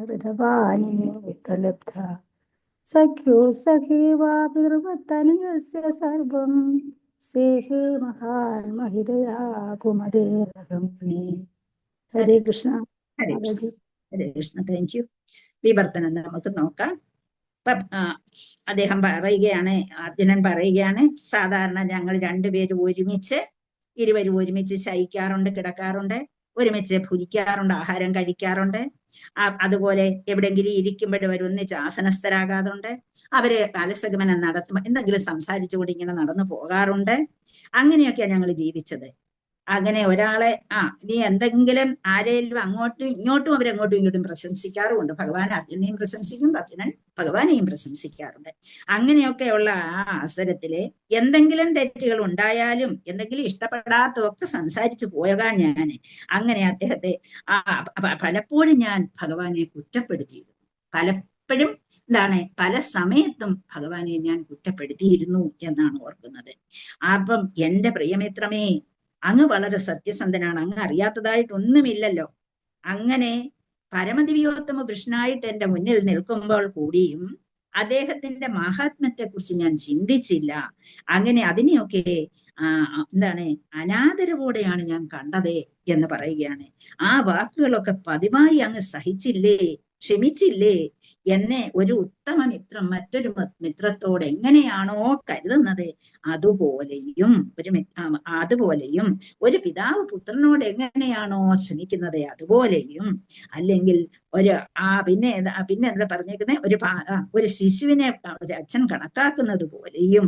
ഹൃദവാനിധി വിപ്രലബ്ധ, സഖ്യോ സഖേവാ പിതൃവത്തനയസ്യ സർവം, സേഹേ മഹാൻ മഹിതയാ കുമതേരകം മേ. ഹരേ കൃഷ്ണ. ഹരേ കൃഷ്ണ. ഹരേ കൃഷ്ണ. Thank you. വിവർത്തനം നമുക്ക് നോക്കാം. അദ്ദേഹം പറയുകയാണ്, അർജുനൻ പറയുകയാണ്, സാധാരണ ഞങ്ങൾ രണ്ടുപേരും ഇരുവരും ഒരുമിച്ച് ശയിക്കാറുണ്ട്, കിടക്കാറുണ്ട്, ഒരുമിച്ച് ഭുജിക്കാറുണ്ട്, ആഹാരം കഴിക്കാറുണ്ട്. അതുപോലെ എവിടെയെങ്കിലും ഇരിക്കുമ്പോഴും അവർ ഒന്നിച്ച് ആസനസ്ഥരാകാറുണ്ട്. അവര് കാലസഗമനം നടത്തുമ്പോൾ എന്തെങ്കിലും സംസാരിച്ചുകൊണ്ട് ഇങ്ങനെ നടന്നു പോകാറുണ്ട്. അങ്ങനെയൊക്കെയാണ് ഞങ്ങൾ ജീവിച്ചത്. അങ്ങനെ ഒരാളെ നീ എന്തെങ്കിലും ആരെയും അങ്ങോട്ടും ഇങ്ങോട്ടും അവരങ്ങോട്ടും ഇങ്ങോട്ടും പ്രശംസിക്കാറുമുണ്ട്. ഭഗവാൻ അർജുനെയും പ്രശംസിക്കും, അർജുനൻ ഭഗവാനെയും പ്രശംസിക്കാറുണ്ട്. അങ്ങനെയൊക്കെയുള്ള ആ അവസരത്തില് എന്തെങ്കിലും തെറ്റുകൾ ഉണ്ടായാലും എന്തെങ്കിലും ഇഷ്ടപ്പെടാത്തതൊക്കെ സംസാരിച്ചു പോകാൻ ഞാൻ അങ്ങനെ അദ്ദേഹത്തെ പലപ്പോഴും ഞാൻ ഭഗവാനെ കുറ്റപ്പെടുത്തിയിരുന്നു. പലപ്പോഴും പല സമയത്തും ഭഗവാനെ ഞാൻ കുറ്റപ്പെടുത്തിയിരുന്നു എന്നാണ് ഓർക്കുന്നത്. അപ്പം എന്റെ പ്രിയമിത്രമേ, അങ്ങ് വളരെ സത്യസന്ധനാണ്, അങ്ങ് അറിയാത്തതായിട്ടൊന്നുമില്ലല്ലോ. അങ്ങനെ പരമദിവ്യോത്തമ കൃഷ്ണനായിട്ട് എന്റെ മുന്നിൽ നിൽക്കുമ്പോൾ കൂടിയും അദ്ദേഹത്തിന്റെ മഹാത്മ്യത്തെ കുറിച്ച് ഞാൻ ചിന്തിച്ചില്ല. അങ്ങനെ അതിനെയൊക്കെ അനാദരവോടെയാണ് ഞാൻ കണ്ടത് എന്ന് പറയുകയാണ്. ആ വാക്കുകളൊക്കെ പതിവായി അങ്ങ് സഹിച്ചില്ലേ ക്ഷമിച്ചില്ലേ? എന്നെ ഒരു ഉത്തമ മിത്രം മറ്റൊരു മിത്രത്തോട് എങ്ങനെയാണോ കരുതുന്നത്, അതുപോലെയും അതുപോലെയും ഒരു പിതാവ് പുത്രനോട് എങ്ങനെയാണോ ശ്രമിക്കുന്നത്, അതുപോലെയും, അല്ലെങ്കിൽ പിന്നെ എന്താ പറഞ്ഞേക്കുന്നത്, ഒരു ശിശുവിനെ ഒരു അച്ഛൻ കണക്കാക്കുന്നത് പോലെയും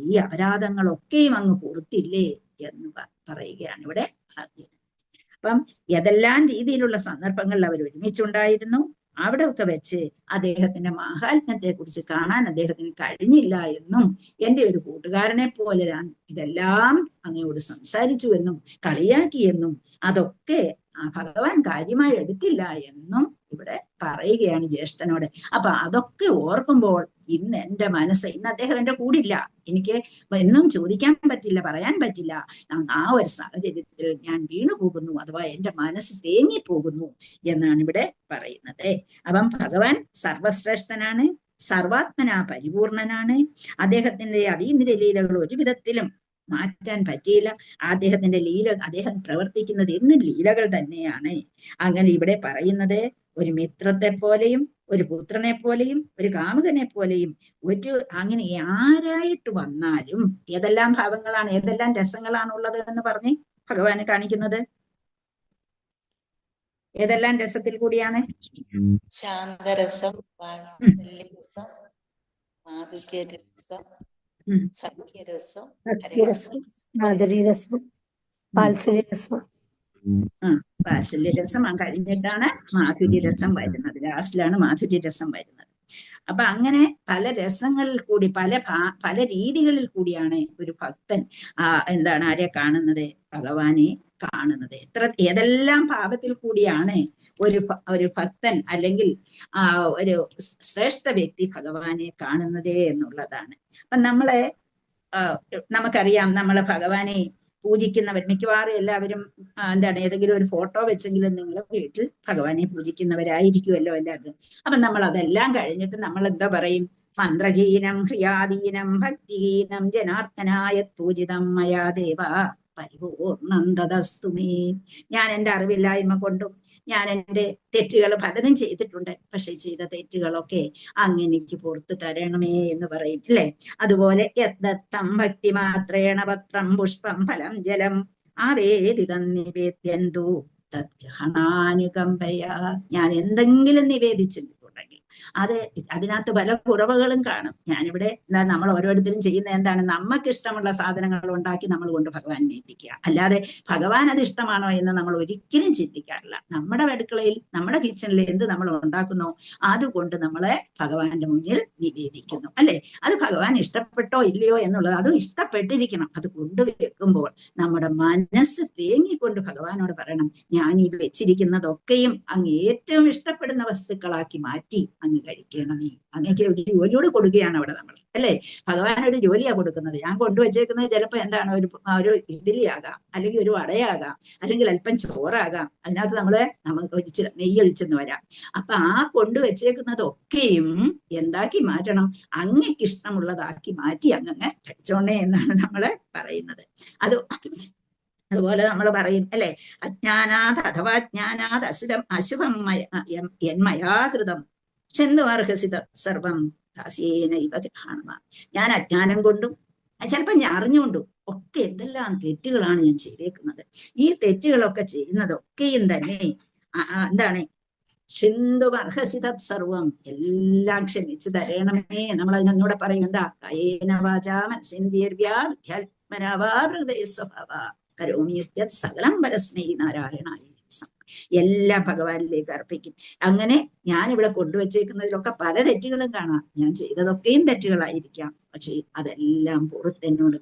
ഈ അപരാധങ്ങളൊക്കെയും അങ്ങ് പുറത്തില്ലേ എന്ന് പറയുകയാണ് ഇവിടെ അർജുനൻ. അപ്പം ഏതെല്ലാം രീതിയിലുള്ള സന്ദർഭങ്ങളിൽ അവർ ഒരുമിച്ചുണ്ടായിരുന്നു, അവിടെ ഒക്കെ വെച്ച് അദ്ദേഹത്തിന്റെ മാഹാത്മ്യത്തെ കുറിച്ച് കാണാൻ അദ്ദേഹത്തിന് കഴിഞ്ഞില്ല എന്നും, എന്റെ ഒരു കൂട്ടുകാരനെ പോലെ ഞാൻ ഇതെല്ലാം അങ്ങയോട് സംസാരിച്ചു എന്നും കളിയാക്കിയെന്നും അതൊക്കെ ഭഗവാൻ കാര്യമായി എടുത്തില്ല എന്നും ഇവിടെ പറയുകയാണ് ജ്യേഷ്ഠനോട്. അപ്പൊ അതൊക്കെ ഓർക്കുമ്പോൾ ഇന്ന് എന്റെ മനസ്സ്, ഇന്ന് അദ്ദേഹം എന്റെ കൂടില്ല, എനിക്ക് എന്നും ചോദിക്കാൻ പറ്റില്ല, പറയാൻ പറ്റില്ല, ആ ഒരു സാഹചര്യത്തിൽ ഞാൻ വീണുപോകുന്നു, അഥവാ എന്റെ മനസ്സ് തേങ്ങിപ്പോകുന്നു എന്നാണ് ഇവിടെ പറയുന്നത്. അപ്പം ഭഗവാൻ സർവശ്രേഷ്ഠനാണ്, സർവാത്മനാ പരിപൂർണനാണ്. അദ്ദേഹത്തിന്റെ അതീന്ദ്രിയ ലീലകൾ ഒരു വിധത്തിലും മാറ്റാൻ പറ്റിയില്ല. അദ്ദേഹത്തിന്റെ അദ്ദേഹം പ്രവർത്തിക്കുന്നത് എന്നും ലീലകൾ തന്നെയാണ്. അങ്ങനെ ഇവിടെ പറയുന്നത് ഒരു മിത്രത്തെ പോലെയും ഒരു പുത്രനെ പോലെയും ഒരു കാമുകനെ പോലെയും അങ്ങനെ ആരായിട്ട് വന്നാലും ഏതെല്ലാം ഭാവങ്ങളാണ്, ഏതെല്ലാം രസങ്ങളാണ് ഉള്ളത് എന്ന് പറഞ്ഞ് ഭഗവാന് കാണിക്കുന്നത്. ഏതെല്ലാം രസത്തിൽ കൂടിയാണ്? ശാന്തരസം, വാത്സല്യരസം, മാധുര്യരസം, സഖ്യരസം, മാധുര്യരസം, വാത്സല്യരസം. വാത്സല്യരസം കഴിഞ്ഞിട്ടാണ് മാധുര്യരസം വരുന്നത്. ലാസ്റ്റിലാണ് മാധുര്യരസം വരുന്നത്. അപ്പൊ അങ്ങനെ പല രസങ്ങളിൽ കൂടി പല രീതികളിൽ കൂടിയാണ് ഒരു ഭക്തൻ ആരെ കാണുന്നത്, ഭഗവാനെ കാണുന്നത്. ഏതെല്ലാം ഭാവത്തിൽ കൂടിയാണ് ഒരു ഭക്തൻ അല്ലെങ്കിൽ ഒരു ശ്രേഷ്ഠ വ്യക്തി ഭഗവാനെ കാണുന്നത് എന്നുള്ളതാണ്. അപ്പൊ നമുക്കറിയാം, നമ്മളെ ഭഗവാനെ പൂജിക്കുന്നവർ മിക്കവാറും എല്ലാവരും ഏതെങ്കിലും ഒരു ഫോട്ടോ വെച്ചെങ്കിലും നിങ്ങൾ വീട്ടിൽ ഭഗവാനെ പൂജിക്കുന്നവരായിരിക്കുമല്ലോ എല്ലാവരും. അപ്പൊ നമ്മൾ അതെല്ലാം കഴിഞ്ഞിട്ട് നമ്മൾ എന്താ പറയും? മന്ത്രഹീനം ഹ്രിയാദീനം ഭക്തിഹീനം ജനാർദ്ദനായ പൂജിതം മയാ ദേവ പരിപൂർണം തദസ്തുമേ. ഞാൻ എൻ്റെ അറിവില്ലായ്മ കൊണ്ടും ഞാൻ എൻ്റെ തെറ്റുകൾ പലതും ചെയ്തിട്ടുണ്ട്, പക്ഷെ ചെയ്ത തെറ്റുകളൊക്കെ അങ്ങനെക്ക് പുറത്തു തരണമേ എന്ന് പറയും അല്ലേ? അതുപോലെ യദ്ദത്തം ഭക്തി മാത്രേണ പത്രം പുഷ്പം ഫലം ജലം ആവേദിതം നിവേദ്യന്തു തദ്ഗ്രഹണാനുകമ്പയാ. ഞാൻ എന്തെങ്കിലും നിവേദിച്ചിട്ടുണ്ടെങ്കിൽ അതിനകത്ത് പല കുറവുകളും കാണും. ഞാനിവിടെ നമ്മൾ ഓരോരുത്തരും ചെയ്യുന്ന എന്താണ്, നമുക്ക് ഇഷ്ടമുള്ള സാധനങ്ങൾ ഉണ്ടാക്കി നമ്മൾ കൊണ്ട് ഭഗവാനെ എത്തിക്കുക. അല്ലാതെ ഭഗവാൻ അത് ഇഷ്ടമാണോ എന്ന് നമ്മൾ ഒരിക്കലും ചിന്തിക്കാറില്ല. നമ്മുടെ അടുക്കളയിൽ നമ്മുടെ കിച്ചണിൽ എന്ത് നമ്മൾ ഉണ്ടാക്കുന്നോ അതുകൊണ്ട് നമ്മളെ ഭഗവാന്റെ മുന്നിൽ നിവേദിക്കുന്നു അല്ലെ? അത് ഭഗവാൻ ഇഷ്ടപ്പെട്ടോ ഇല്ലയോ എന്നുള്ളത്, അതും ഇഷ്ടപ്പെട്ടിരിക്കണം. അത് കൊണ്ടുവെക്കുമ്പോൾ നമ്മുടെ മനസ്സ് തേങ്ങിക്കൊണ്ട് ഭഗവാനോട് പറയണം, ഞാൻ ഈ വെച്ചിരിക്കുന്നതൊക്കെയും അങ്ങ് ഏറ്റവും ഇഷ്ടപ്പെടുന്ന വസ്തുക്കളാക്കി മാറ്റി അങ്ങ് കഴിക്കണമേ. അങ്ങേക്ക് ഒരു ജോലിയോട് കൊടുക്കുകയാണ് അവിടെ നമ്മൾ അല്ലെ? ഭഗവാനൊരു ജോലിയാ കൊടുക്കുന്നത്. ഞാൻ കൊണ്ടുവച്ചേക്കുന്നത് ചിലപ്പോൾ എന്താണ്, ഒരു ഇഡ്ഡലിയാകാം, അല്ലെങ്കിൽ ഒരു വടയാകാം, അല്ലെങ്കിൽ അല്പം ചോറാകാം. അതിനകത്ത് നമുക്ക് നെയ്യ് ഒഴിച്ചെന്ന് വരാം. അപ്പൊ കൊണ്ടുവച്ചേക്കുന്നതൊക്കെയും എന്താക്കി മാറ്റണം? അങ്ങേക്ക് ഇഷ്ടമുള്ളതാക്കി മാറ്റി അങ്ങ് കഴിച്ചോണേ എന്നാണ് നമ്മള് പറയുന്നത്. അതുപോലെ നമ്മൾ പറയും അല്ലെ, അജ്ഞാനാത് അഥവാ ജ്ഞാനാത് അശുഭം എന്മയാകൃതം ചെന്നുവർഹസിത സർവം ദാസ്യേന ഇവ ഗ്രഹാണമ. ഞാൻ അജ്ഞാനം കൊണ്ടും ചിലപ്പോൾ ഞാൻ അറിഞ്ഞുകൊണ്ടും ഒക്കെ എന്തെല്ലാം തെറ്റുകളാണ് ഞാൻ ചെയ്തേക്കുന്നത്. ഈ തെറ്റുകളൊക്കെ ചെയ്യുന്നതൊക്കെയും തന്നെ എന്താണ്, സിന്ധുമർഹസിത സർവം, എല്ലാം ക്ഷമിച്ചു തരണമേ. നമ്മൾ അതിനൊന്നുകൂടെ പറയും എന്താ, കയേന വാചാ മനസേന്ദ്രിയർവ്യാ വിദ്യാത്മനാവാ ഹൃദയ സ്വഭാവ കരോമിയത് സകലം പരസ്മൈ നാരായണായ. എല്ലാം ഭഗവാനിലേക്ക് അർപ്പിക്കും. അങ്ങനെ ഞാൻ ഇവിടെ കൊണ്ടുവച്ചേക്കുന്നതിലൊക്കെ പല തെറ്റുകളും കാണാം. ഞാൻ ചെയ്തതൊക്കെയും തെറ്റുകളായിരിക്കാം, പക്ഷെ അതെല്ലാം പുറത്തെന്നോട്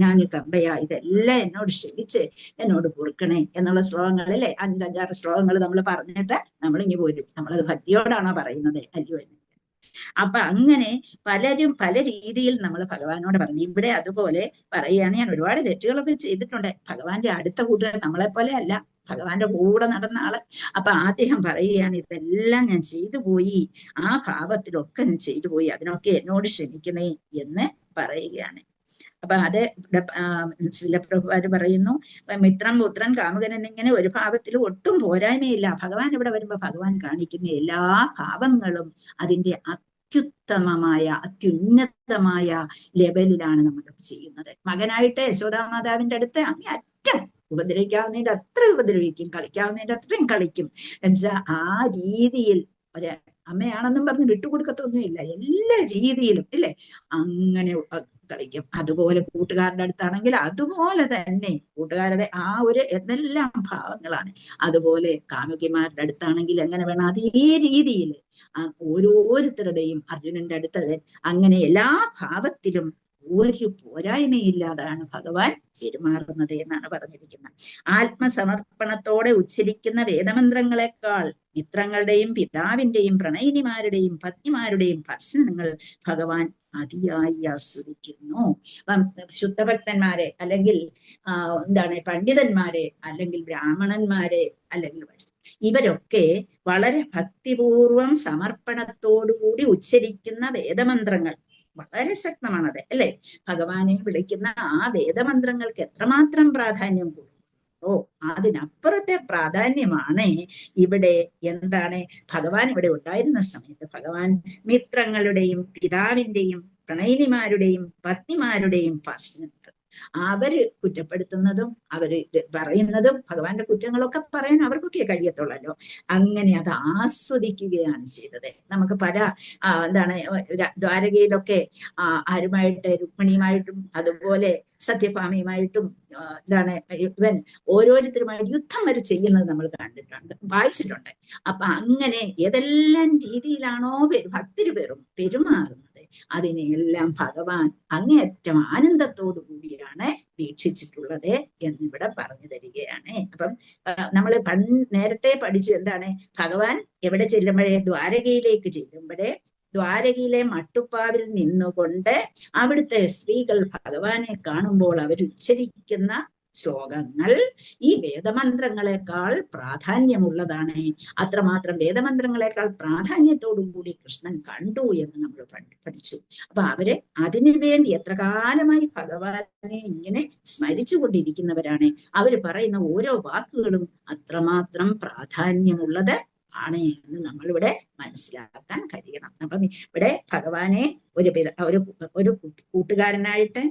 ഞാൻ കമ്പയാ, ഇതെല്ലാം എന്നോട് ക്ഷമിച്ച് എന്നോട് പൊറുക്കണേ എന്നുള്ള ശ്ലോകങ്ങളിലെ 5-6 ശ്ലോകങ്ങൾ നമ്മൾ പറഞ്ഞിട്ട് നമ്മളിങ്ങി പോരും. നമ്മളത് ഭക്തിയോടാണോ പറയുന്നത് അല്ലയോ എന്ന്. അപ്പൊ അങ്ങനെ പലരും പല രീതിയിൽ നമ്മൾ ഭഗവാനോട് പറഞ്ഞു. ഇവിടെ അതുപോലെ പറയുകയാണ്, ഞാൻ ഒരുപാട് തെറ്റുകളൊക്കെ ചെയ്തിട്ടുണ്ട്. ഭഗവാന്റെ അടുത്ത കൂട്ടുകാർ നമ്മളെ പോലെ അല്ല, ഭഗവാന്റെ കൂടെ നടന്ന ആള്. അപ്പൊ അദ്ദേഹം പറയുകയാണ്, ഇതെല്ലാം ഞാൻ ചെയ്തു പോയി, ആ ഭാവത്തിലൊക്കെ ഞാൻ ചെയ്തു പോയി, അതിനൊക്കെ എന്നോട് ക്ഷമിക്കണേ എന്ന് പറയുകയാണ്. അപ്പൊ അത് ശീലപ്രഭുപാര് പറയുന്നു, മിത്രം പുത്രൻ കാമുകൻ എന്നിങ്ങനെ ഒരു ഭാവത്തിൽ ഒട്ടും പോരായ്മയില്ല. ഭഗവാൻ ഇവിടെ വരുമ്പോ ഭഗവാൻ കാണിക്കുന്ന എല്ലാ ഭാവങ്ങളും അതിന്റെ അത്യുത്തമമായ അത്യുന്നതമായ ലെവലിലാണ് നമ്മൾ ചെയ്യുന്നത്. മകനായിട്ട് യശോദാമാതാവിന്റെ അടുത്ത് അങ്ങേ അറ്റം ഉപദ്രവിക്കാവുന്നതിന്റെ അത്ര ഉപദ്രവിക്കും, കളിക്കാവുന്നതിന്റെ അത്രയും കളിക്കും. എന്നുവെച്ചാൽ ആ രീതിയിൽ ഒരു അമ്മയാണെന്നും പറഞ്ഞ് വിട്ടുകൊടുക്കത്തൊന്നുമില്ല, എല്ലാ രീതിയിലും ഇല്ലേ അങ്ങനെ കളിക്കും. അതുപോലെ കൂട്ടുകാരുടെ അടുത്താണെങ്കിൽ അതുപോലെ തന്നെ കൂട്ടുകാരുടെ ആ ഒരു എന്തെല്ലാം ഭാവങ്ങളാണ്. അതുപോലെ കാമുകിമാരുടെ അടുത്താണെങ്കിൽ എങ്ങനെ വേണം അതേ രീതിയിൽ ഓരോരുത്തരുടെയും അർജുനന്റെ അടുത്തത് അങ്ങനെ എല്ലാ ഭാവത്തിലും ഒരു പോരായ്മയില്ലാതാണ് ഭഗവാൻ പെരുമാറുന്നത് എന്നാണ് പറഞ്ഞിരിക്കുന്നത്. ആത്മസമർപ്പണത്തോടെ ഉച്ചരിക്കുന്ന വേദമന്ത്രങ്ങളെക്കാൾ മിത്രങ്ങളുടെയും പിതാവിന്റെയും പ്രണയിനിമാരുടെയും പത്നിമാരുടെയും ഭർസനങ്ങൾ ഭഗവാൻ അതിയായി ആസ്വദിക്കുന്നു. ശുദ്ധഭക്തന്മാരെ അല്ലെങ്കിൽ പണ്ഡിതന്മാരെ അല്ലെങ്കിൽ ബ്രാഹ്മണന്മാരെ അല്ലെങ്കിൽ ഇവരൊക്കെ വളരെ ഭക്തിപൂർവം സമർപ്പണത്തോടുകൂടി ഉച്ചരിക്കുന്ന വേദമന്ത്രങ്ങൾ വളരെ ശക്തമാണത് അല്ലെ. ഭഗവാനെ വിളിക്കുന്ന ആ വേദമന്ത്രങ്ങൾക്ക് എത്രമാത്രം പ്രാധാന്യം കൊടുക്കുന്നുണ്ടോ അതിനപ്പുറത്തെ പ്രാധാന്യമാണ് ഇവിടെ ഭഗവാൻ ഇവിടെ ഉണ്ടായിരുന്ന സമയത്ത് ഭഗവാൻ മിത്രങ്ങളുടെയും പിതാവിന്റെയും പ്രണയിനിമാരുടെയും പത്നിമാരുടെയും ഭർസനങ്ങൾ അവര് കുറ്റപ്പെടുത്തുന്നതും അവര് പറയുന്നതും ഭഗവാന്റെ കുറ്റങ്ങളൊക്കെ പറയാൻ അവർക്കൊക്കെ കഴിയത്തുള്ളല്ലോ. അങ്ങനെ അത് ആസ്വദിക്കുകയാണ് ചെയ്തത്. നമുക്ക് പല ദ്വാരകയിലൊക്കെ ആരുമായിട്ട് രുക്മിണിയുമായിട്ടും അതുപോലെ സത്യഭാമയുമായിട്ടും ഇവൻ ഓരോരുത്തരുമായിട്ട് യുദ്ധം വരെ ചെയ്യുന്നത് നമ്മൾ കണ്ടിട്ടുണ്ട്, വായിച്ചിട്ടുണ്ട്. അപ്പൊ അങ്ങനെ ഏതെല്ലാം രീതിയിലാണോ ഭക്തര് പെരുമാറുന്നത് അതിനെല്ലാം ഭഗവാൻ അങ്ങേയറ്റം ആനന്ദത്തോടു കൂടിയാണ് വീക്ഷിച്ചിട്ടുള്ളത് എന്നിവിടെ പറഞ്ഞു തരികയാണ്. അപ്പം നമ്മൾ നേരത്തെ പഠിച്ചു ഭഗവാൻ എവിടെ ചെല്ലുമ്പോഴേ ദ്വാരകയിലേക്ക് ചെല്ലുമ്പോഴേ ദ്വാരകയിലെ മട്ടുപ്പാവിൽ നിന്നുകൊണ്ട് അവിടുത്തെ സ്ത്രീകൾ ഭഗവാനെ കാണുമ്പോൾ അവരുച്ചരിക്കുന്ന ശ്ലോകങ്ങൾ ഈ വേദമന്ത്രങ്ങളെക്കാൾ പ്രാധാന്യമുള്ളതാണ്. അത്രമാത്രം വേദമന്ത്രങ്ങളെക്കാൾ പ്രാധാന്യത്തോടും കൂടി കൃഷ്ണൻ കണ്ടു എന്ന് നമ്മൾ പഠിച്ചു. അപ്പൊ അവര് അതിനു വേണ്ടി എത്ര കാലമായി ഭഗവാനെ ഇങ്ങനെ സ്മരിച്ചു കൊണ്ടിരിക്കുന്നവരാണ്. അവര് പറയുന്ന ഓരോ വാക്കുകളും അത്രമാത്രം പ്രാധാന്യമുള്ളത് ആണ് എന്ന് നമ്മളിവിടെ മനസ്സിലാക്കാൻ കഴിയണം. അപ്പം ഇവിടെ ഭഗവാനെ ഒരു കൂട്ടുകാരനായിട്ട്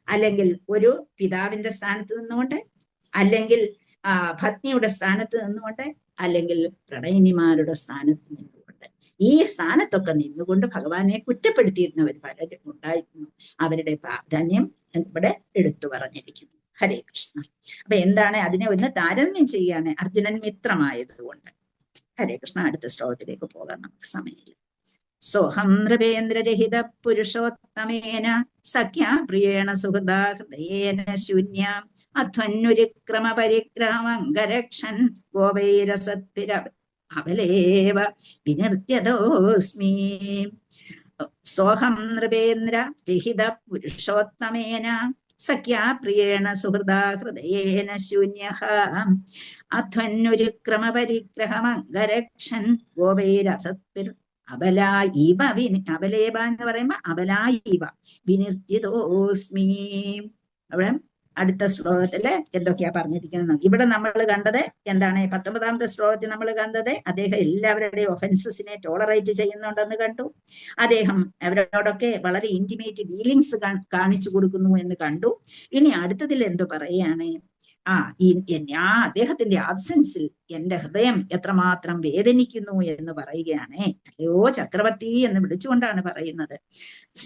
അല്ലെങ്കിൽ ഒരു പിതാവിന്റെ സ്ഥാനത്ത് നിന്നുകൊണ്ട് അല്ലെങ്കിൽ പത്നിയുടെ സ്ഥാനത്ത് നിന്നുകൊണ്ട് അല്ലെങ്കിൽ പ്രണയിനിമാരുടെ സ്ഥാനത്ത് നിന്നുകൊണ്ട് ഈ സ്ഥാനത്തൊക്കെ നിന്നുകൊണ്ട് ഭഗവാനെ കുറ്റപ്പെടുത്തിയിരുന്നവർ പലരും ഉണ്ടായിരുന്നു. അവരുടെ പ്രാധാന്യം ഇവിടെ എടുത്തു പറഞ്ഞിരിക്കുന്നു. ഹരേ കൃഷ്ണ. അപ്പൊ അതിനെ ഒന്ന് താരതമ്യം ചെയ്യാണ് അർജുനൻ മിത്രമായതുകൊണ്ട്. ഹരേ കൃഷ്ണ. അടുത്ത ശ്ലോകത്തിലേക്ക് പോകാൻ നമുക്ക് സമയമില്ല. സോഹം നൃപേന്ദ്രരഹിത പുരുഷോത്തമേന സഖ്യാപ്രിയേണ സുഹൃദാഹൃദയേന ശൂന്യ അധ്വന്നുരുക്രമ പരിക്രമംഗരക്ഷൻ ഗോപൈരസത്പിര അബലേവ വിനിർത്യതോസ്മി. സോഹം നൃപേന്ദ്ര രഹിത പുരുഷോത്തമേന സഖ്യാപ്രിയേണ സുഹൃദാഹൃദയേന ശൂന്യ അധ്വന്നുരുക്രമ പരിഗ്രഹമംഗരക്ഷൻ ഗോപൈരസത്പിർ അബലായിവ അബലേവ എന്ന് പറയുമ്പോ അബലായിവ വിനിർത്തിതോസ്മി. അവിടെ അടുത്ത ശ്ലോകത്തില് എന്തൊക്കെയാ പറഞ്ഞിരിക്കുന്നത്? ഇവിടെ നമ്മൾ കണ്ടത് 19ാമത്തെ ശ്ലോകത്തിൽ നമ്മൾ കണ്ടത് അദ്ദേഹം എല്ലാവരുടെയും ഒഫൻസസിനെ ടോളറേറ്റ് ചെയ്യുന്നുണ്ടെന്ന് കണ്ടു. അദ്ദേഹം അവരോടൊക്കെ വളരെ ഇന്റിമേറ്റ് ഡീലിങ്സ് കാണിച്ചു കൊടുക്കുന്നു എന്ന് കണ്ടു. ഇനി അടുത്തതിൽ എന്തു പറയാണ്? അദ്ദേഹത്തിന്റെ ആബ്സെൻസിൽ എന്റെ ഹൃദയം എത്രമാത്രം വേദനിക്കുന്നു എന്ന് പറയുകയാണ്. അല്ലയോ ചക്രവർത്തി എന്ന് വിളിച്ചുകൊണ്ടാണ് പറയുന്നത്.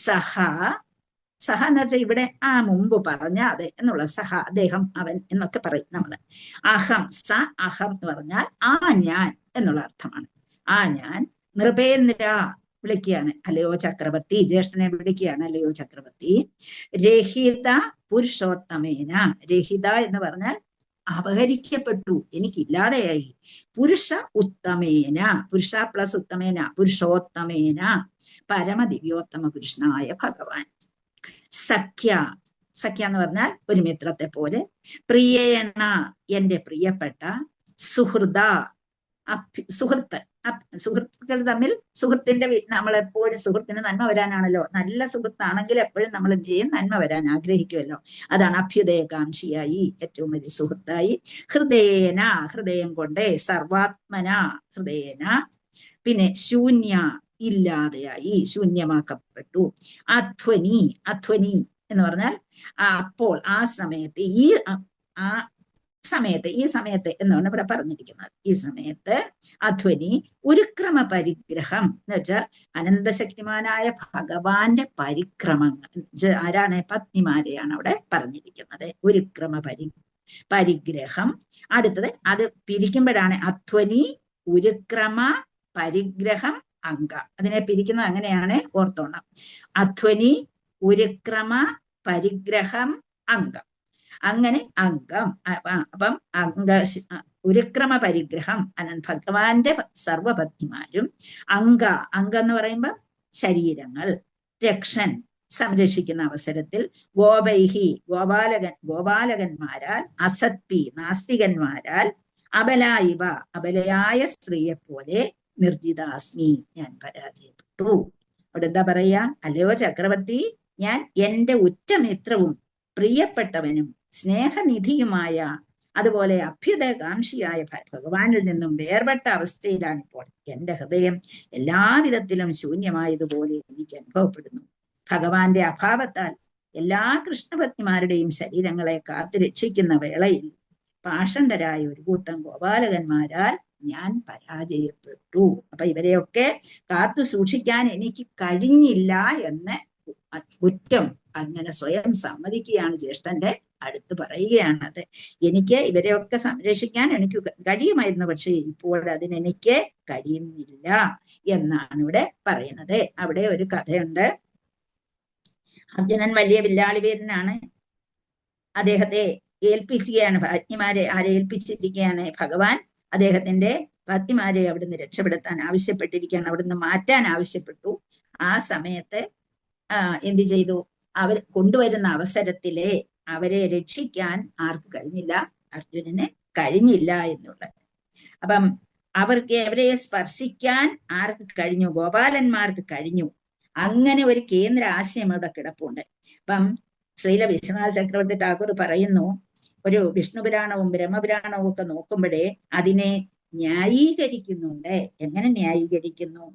സഹ എന്ന് വെച്ചാൽ ഇവിടെ മുമ്പ് പറഞ്ഞ അതെ എന്നുള്ള സഹ, അദ്ദേഹം, അവൻ എന്നൊക്കെ പറയും നമ്മള്. അഹം അഹം എന്ന് പറഞ്ഞാൽ ഞാൻ എന്നുള്ള അർത്ഥമാണ്. ഞാൻ നൃപേന്ദ്ര വിളിക്കുകയാണ്, അല്ലയോ ചക്രവർത്തി. ജ്യേഷ്ഠനെ വിളിക്കുകയാണ്, അല്ലയോ ചക്രവർത്തി. രഹിത പുരുഷോത്തമേന. രഹിത എന്ന് പറഞ്ഞാൽ അപഹരിക്കപ്പെട്ടു, എനിക്കില്ലാതെയായി. പുരുഷ ഉത്തമേന, പുരുഷ പ്ലസ് ഉത്തമേന, പുരുഷോത്തമേന, പരമദിവ്യോത്തമ പുരുഷനായ ഭഗവാൻ. സഖ്യ എന്ന് പറഞ്ഞാൽ ഒരു മിത്രത്തെ പോലെ. പ്രിയേണ, എന്റെ പ്രിയപ്പെട്ട. സുഹൃദ, സുഹൃത്ത് സുഹൃത്തുക്കൾ തമ്മിൽ നമ്മളെപ്പോഴും സുഹൃത്തിന് നന്മ വരാനാണല്ലോ, നല്ല സുഹൃത്താണെങ്കിൽ എപ്പോഴും നമ്മൾ എന്ത് ചെയ്യും, നന്മ വരാൻ ആഗ്രഹിക്കുമല്ലോ. അതാണ് അഭ്യുദയകാംക്ഷിയായി, ഏറ്റവും വലിയ സുഹൃത്തായി. ഹൃദയേന, ഹൃദയം കൊണ്ട്, സർവാത്മന, ഹൃദയേന, പിന്നെ ശൂന്യ, ഇല്ലാതെയായി, ശൂന്യമാക്കപ്പെട്ടു. അധ്വനി, അധ്വനി എന്ന് പറഞ്ഞാൽ അപ്പോൾ, ആ സമയത്ത്, ഈ സമയത്ത് എന്നാണ് ഇവിടെ പറഞ്ഞിരിക്കുന്നത്. ഈ സമയത്ത് അധ്വനി ഒരു ക്രമ പരിഗ്രഹം എന്ന് വെച്ചാൽ അനന്തശക്തിമാനായ ഭഗവാന്റെ പരിക്രമങ്ങൾ, ആരാണ്, പത്നിമാരെയാണ് അവിടെ പറഞ്ഞിരിക്കുന്നത്. ഒരു ക്രമ പരിഗ്രഹം. അടുത്തത് അത് പിരിക്കുമ്പോഴാണ് അധ്വനി ഉരുക്രമ പരിഗ്രഹം അംഗ. അതിനെ പിരിക്കുന്നത് അങ്ങനെയാണ്, ഓർത്തോണം. അധ്വനി ഉരുക്രമ പരിഗ്രഹം അംഗം. അങ്ങനെ അംഗം. അപ്പം ഉരുക്രമ പരിഗ്രഹം ഭഗവാന്റെ സർവപത്നിമാരും അംഗം എന്ന് പറയുമ്പോൾ ശരീരങ്ങൾ, രക്ഷൻ സംരക്ഷിക്കുന്ന അവസരത്തിൽ ഗോപൈഹി ഗോപാലകന്മാരാൽ, അസത്പി നാസ്തികന്മാരാൽ, അബലായിവ അബലയായ സ്ത്രീയെ പോലെ, നിർജിതാസ്മി ഞാൻ പരാജയപ്പെട്ടു. അവിടെ എന്താ പറയാ, അല്ലയോ ചക്രവർത്തി, ഞാൻ എന്റെ ഉറ്റമിത്രവും പ്രിയപ്പെട്ടവനും സ്നേഹനിധിയുമായ അതുപോലെ അഭ്യുദയകാംക്ഷിയായ ഭഗവാനിൽ നിന്നും വേർപെട്ട അവസ്ഥയിലാണ് ഇപ്പോൾ. എന്റെ ഹൃദയം എല്ലാവിധത്തിലും ശൂന്യമായതുപോലെ എനിക്ക് അനുഭവപ്പെടുന്നു. ഭഗവാന്റെ അഭാവത്താൽ എല്ലാ കൃഷ്ണപത്നിമാരുടെയും ശരീരങ്ങളെ കാത്തു രക്ഷിക്കുന്ന വേളയിൽ പാഷണ്ഡരായ ഒരു കൂട്ടം ഗോപാലകന്മാരാൽ ഞാൻ പരാജയപ്പെട്ടു. അപ്പൊ ഇവരെയൊക്കെ കാത്തു സൂക്ഷിക്കാൻ എനിക്ക് കഴിഞ്ഞില്ല എന്ന് കുറ്റം അങ്ങനെ സ്വയം സമ്മതിക്കുകയാണ്, ജ്യേഷ്ഠന്റെ അടുത്ത് പറയുകയാണത്. എനിക്ക് ഇവരെയൊക്കെ സംരക്ഷിക്കാൻ എനിക്ക് കഴിയുമായിരുന്നു, പക്ഷെ ഇപ്പോൾ അതിനെനിക്ക് കഴിയുന്നില്ല എന്നാണ് ഇവിടെ പറയുന്നത്. അവിടെ ഒരു കഥയുണ്ട്. അർജുനൻ വലിയ വില്ലാളിവീരനാണ്. അദ്ദേഹത്തെ ഏൽപ്പിക്കുകയാണ്, പത്നിമാരെ ആരെ ഏൽപ്പിച്ചിരിക്കുകയാണ്, ഭഗവാൻ അദ്ദേഹത്തിന്റെ പത്നിമാരെ അവിടുന്ന് രക്ഷപ്പെടുത്താൻ ആവശ്യപ്പെട്ടിരിക്കുകയാണ്, അവിടുന്ന് മാറ്റാൻ ആവശ്യപ്പെട്ടു. ആ സമയത്ത് എന്ത് ചെയ്തു, അവർ കൊണ്ടുവരുന്ന അവസരത്തിലെ അവരെ രക്ഷിക്കാൻ ആർക്ക് കഴിഞ്ഞില്ല, അർജുനന് കഴിഞ്ഞില്ല എന്നുള്ളത്. അപ്പം അവരെ സ്പർശിക്കാൻ ആർക്ക് കഴിഞ്ഞു, ഗോപാലന്മാർക്ക് കഴിഞ്ഞു. അങ്ങനെ ഒരു കേന്ദ്ര ആശയം ഇവിടെ കിടപ്പുണ്ട്. അപ്പം ശ്രീല വിശ്വനാഥ ചക്രവർത്തി ഠാക്കൂർ പറയുന്നു, ഒരു വിഷ്ണുപുരാണവും ബ്രഹ്മപുരാണവും ഒക്കെ നോക്കുമ്പോഴേ അതിനെ ന്യായീകരിക്കുന്നുണ്ട്. എങ്ങനെ ന്യായീകരിക്കുന്നു?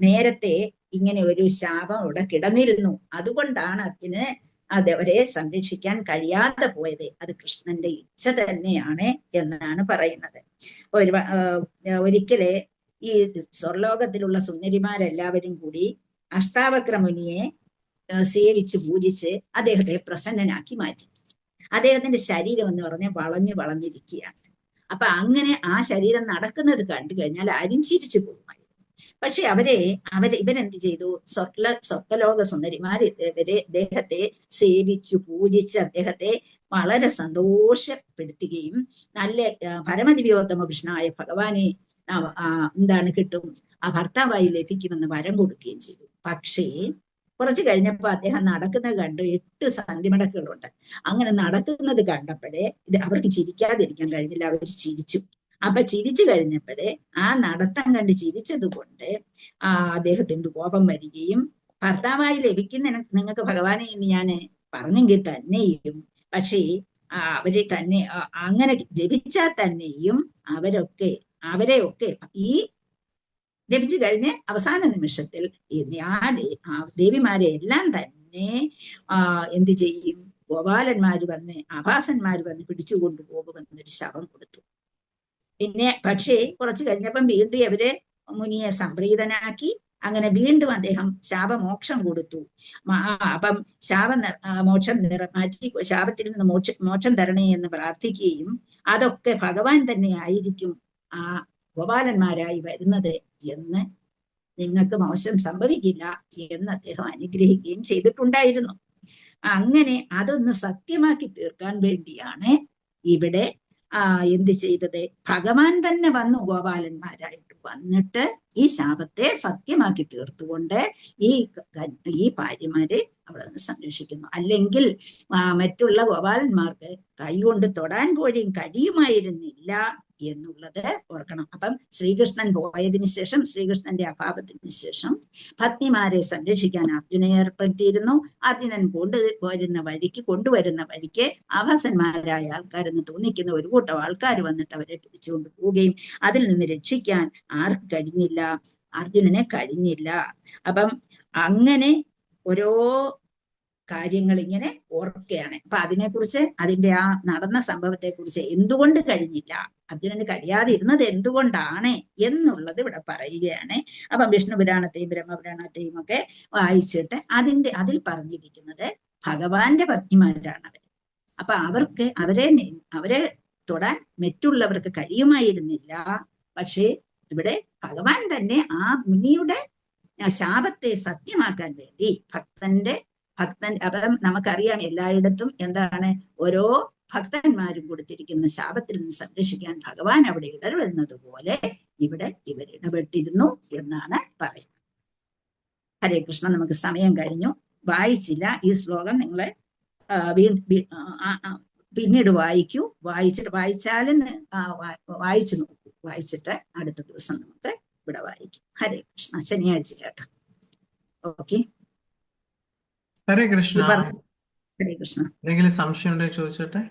നേരത്തെ ഇങ്ങനെ ഒരു ശാപം ഇവിടെ കിടന്നിരുന്നു, അതുകൊണ്ടാണ് അതിന് അവരെ സംരക്ഷിക്കാൻ കഴിയാതെ പോയത്. അത് കൃഷ്ണന്റെ ഇച്ഛ തന്നെയാണ് എന്നാണ് പറയുന്നത്. ഒരിക്കലെ ഈ സ്വർലോകത്തിലുള്ള സുന്ദരിമാരെല്ലാവരും കൂടി അഷ്ടാവക്ര മുനിയെ സേവിച്ച് പൂജിച്ച് അദ്ദേഹത്തെ പ്രസന്നനാക്കി മാറ്റി. അദ്ദേഹത്തിന്റെ ശരീരം എന്ന് പറഞ്ഞാൽ വളഞ്ഞിരിക്കുകയാണ്. അപ്പൊ അങ്ങനെ ആ ശരീരം നടക്കുന്നത് കണ്ടു കഴിഞ്ഞാൽ ആരും ചിരിച്ചു പോകുമായിരുന്നു. പക്ഷെ ഇവരെന്ത് ചെയ്തു, സ്വർഗലോക സുന്ദരിമാർ അദ്ദേഹത്തെ സേവിച്ചു പൂജിച്ച് അദ്ദേഹത്തെ വളരെ സന്തോഷപ്പെടുത്തുകയും നല്ല പരമദിവ്യോത്തമ കൃഷ്ണനായ ഭഗവാനെ കിട്ടും, ആ ഭർത്താവായി ലഭിക്കുമെന്ന് വരം കൊടുക്കുകയും ചെയ്തു. പക്ഷേ കുറച്ച് കഴിഞ്ഞപ്പോ അദ്ദേഹം നടക്കുന്നത് കണ്ടു. 8 സന്ധിമടക്കുകളുണ്ട്. അങ്ങനെ നടക്കുന്നത് കണ്ടപ്പോഴേ അവർക്ക് ചിരിക്കാതിരിക്കാൻ കഴിഞ്ഞില്ല, അവർ ചിരിച്ചു. അപ്പൊ ചിരിച്ചു കഴിഞ്ഞപ്പോഴേ ആ നടത്തം കണ്ട് ചിരിച്ചത് കൊണ്ട് അദ്ദേഹത്തിന് കോപം വരികയും, ഭർത്താവായി ലഭിക്കുന്ന നിങ്ങൾക്ക് ഭഗവാനെ എന്ന് ഞാൻ പറഞ്ഞെങ്കിൽ തന്നെയും, പക്ഷേ അവരെ തന്നെ അങ്ങനെ ലഭിച്ചാൽ തന്നെയും അവരെയൊക്കെ ഈ ലഭിച്ചു കഴിഞ്ഞ് അവസാന നിമിഷത്തിൽ ദേവിമാരെ എല്ലാം തന്നെ എന്ത് ചെയ്യും, ഗോപാലന്മാര് വന്ന് ആഭാസന്മാര് വന്ന് പിടിച്ചുകൊണ്ടു പോകുമെന്നൊരു ശപം കൊടുത്തു. പിന്നെ പക്ഷേ കുറച്ച് കഴിഞ്ഞപ്പം വീണ്ടും അവരെ മുനിയെ സംപ്രീതനാക്കി. അങ്ങനെ വീണ്ടും അദ്ദേഹം ശാപമോക്ഷം കൊടുത്തു. അപ്പം മോക്ഷം മാറ്റി ശാപത്തിൽ നിന്ന് മോക്ഷം തരണേ എന്ന് പ്രാർത്ഥിക്കുകയും, അതൊക്കെ ഭഗവാൻ തന്നെ ആയിരിക്കും ആ ഗോപാലന്മാരായി വരുന്നത് എന്ന് നിങ്ങൾക്ക് മോശം സംഭവിക്കില്ല എന്ന് അദ്ദേഹം അനുഗ്രഹിക്കുകയും ചെയ്തിട്ടുണ്ടായിരുന്നു. അങ്ങനെ അതൊന്ന് സത്യമാക്കി തീർക്കാൻ വേണ്ടിയാണ് ഇവിടെ എന്ത് ചെയ്തത്, ഭഗവാൻ തന്നെ വന്നു ഗോപാലന്മാരായിട്ട് വന്നിട്ട് ഈ ശാപത്തെ സത്യമാക്കി തീർത്തുകൊണ്ട് ഈ ഭാര്യമാരെ അവിടെ നിന്ന് സംരക്ഷിക്കുന്നു. അല്ലെങ്കിൽ മറ്റുള്ള ഗോപാലന്മാർക്ക് കൈകൊണ്ട് തൊടാൻ പോലും കഴിയുമായിരുന്നില്ല എന്നുള്ളത് ഓർക്കണം. അപ്പം ശ്രീകൃഷ്ണൻ പോയതിനു ശേഷം, ശ്രീകൃഷ്ണന്റെ അഭാവത്തിന് ശേഷം പത്നിമാരെ സംരക്ഷിക്കാൻ അർജുനെ ഏർപ്പെടുത്തിയിരുന്നു. അർജുനൻ കൊണ്ടുവരുന്ന വഴിക്ക് ആഭാസന്മാരായ ആൾക്കാരെന്ന് തോന്നിക്കുന്ന ഒരു കൂട്ടം ആൾക്കാർ വന്നിട്ട് അവരെ പിടിച്ചുകൊണ്ട് പോവുകയും അതിൽ നിന്ന് രക്ഷിക്കാൻ ആർക്ക് കഴിഞ്ഞില്ല? അർജുനനെ കഴിഞ്ഞില്ല. അപ്പം അങ്ങനെ ഓരോ കാര്യങ്ങൾ ഇങ്ങനെ ഓർക്കുകയാണ്. അപ്പൊ അതിനെക്കുറിച്ച്, അതിന്റെ ആ നടന്ന സംഭവത്തെ കുറിച്ച് എന്തുകൊണ്ട് കഴിഞ്ഞില്ല, അർജുനന് കഴിയാതെ ഇരുന്നത് എന്തുകൊണ്ടാണ് എന്നുള്ളത് ഇവിടെ പറയുകയാണ്. അപ്പൊ വിഷ്ണു പുരാണത്തെയും ബ്രഹ്മപുരാണത്തെയും ഒക്കെ വായിച്ചിട്ട് അതിൽ പറഞ്ഞിരിക്കുന്നത് ഭഗവാന്റെ പത്നിമാരാണ് അവർ. അപ്പൊ അവരെ തൊടാൻ മറ്റുള്ളവർക്ക് കഴിയുമായിരുന്നില്ല. പക്ഷേ ഇവിടെ ഭഗവാൻ തന്നെ ആ മുനിയുടെ ശാപത്തെ സത്യമാക്കാൻ വേണ്ടി ഭക്തൻ അപ്പം നമുക്കറിയാം എല്ലായിടത്തും എന്താണ് ഓരോ ഭക്തന്മാരും കൊടുത്തിരിക്കുന്ന ശാപത്തിൽ നിന്ന് സംരക്ഷിക്കാൻ ഭഗവാൻ അവിടെ ഇടപെടുന്നത് പോലെ ഇവിടെ ഇവർ ഇടപെട്ടിരുന്നു എന്നാണ് പറയുന്നത്. ഹരേ കൃഷ്ണ. നമുക്ക് സമയം കഴിഞ്ഞു, വായിച്ചില്ല ഈ ശ്ലോകം. നിങ്ങളെ പിന്നീട് വായിച്ചാലും വായിച്ചു നോക്കൂ. വായിച്ചിട്ട് അടുത്ത ദിവസം നമുക്ക് ഇവിടെ വായിക്കും. ഹരേ കൃഷ്ണ. ശനിയാഴ്ച കേട്ടോ. ഓക്കെ. ഹരേ കൃഷ്ണ. ഹരേ കൃഷ്ണ. എന്തെങ്കിലും സംശയം ഉണ്ടെങ്കിൽ ചോദിച്ചോട്ടെ.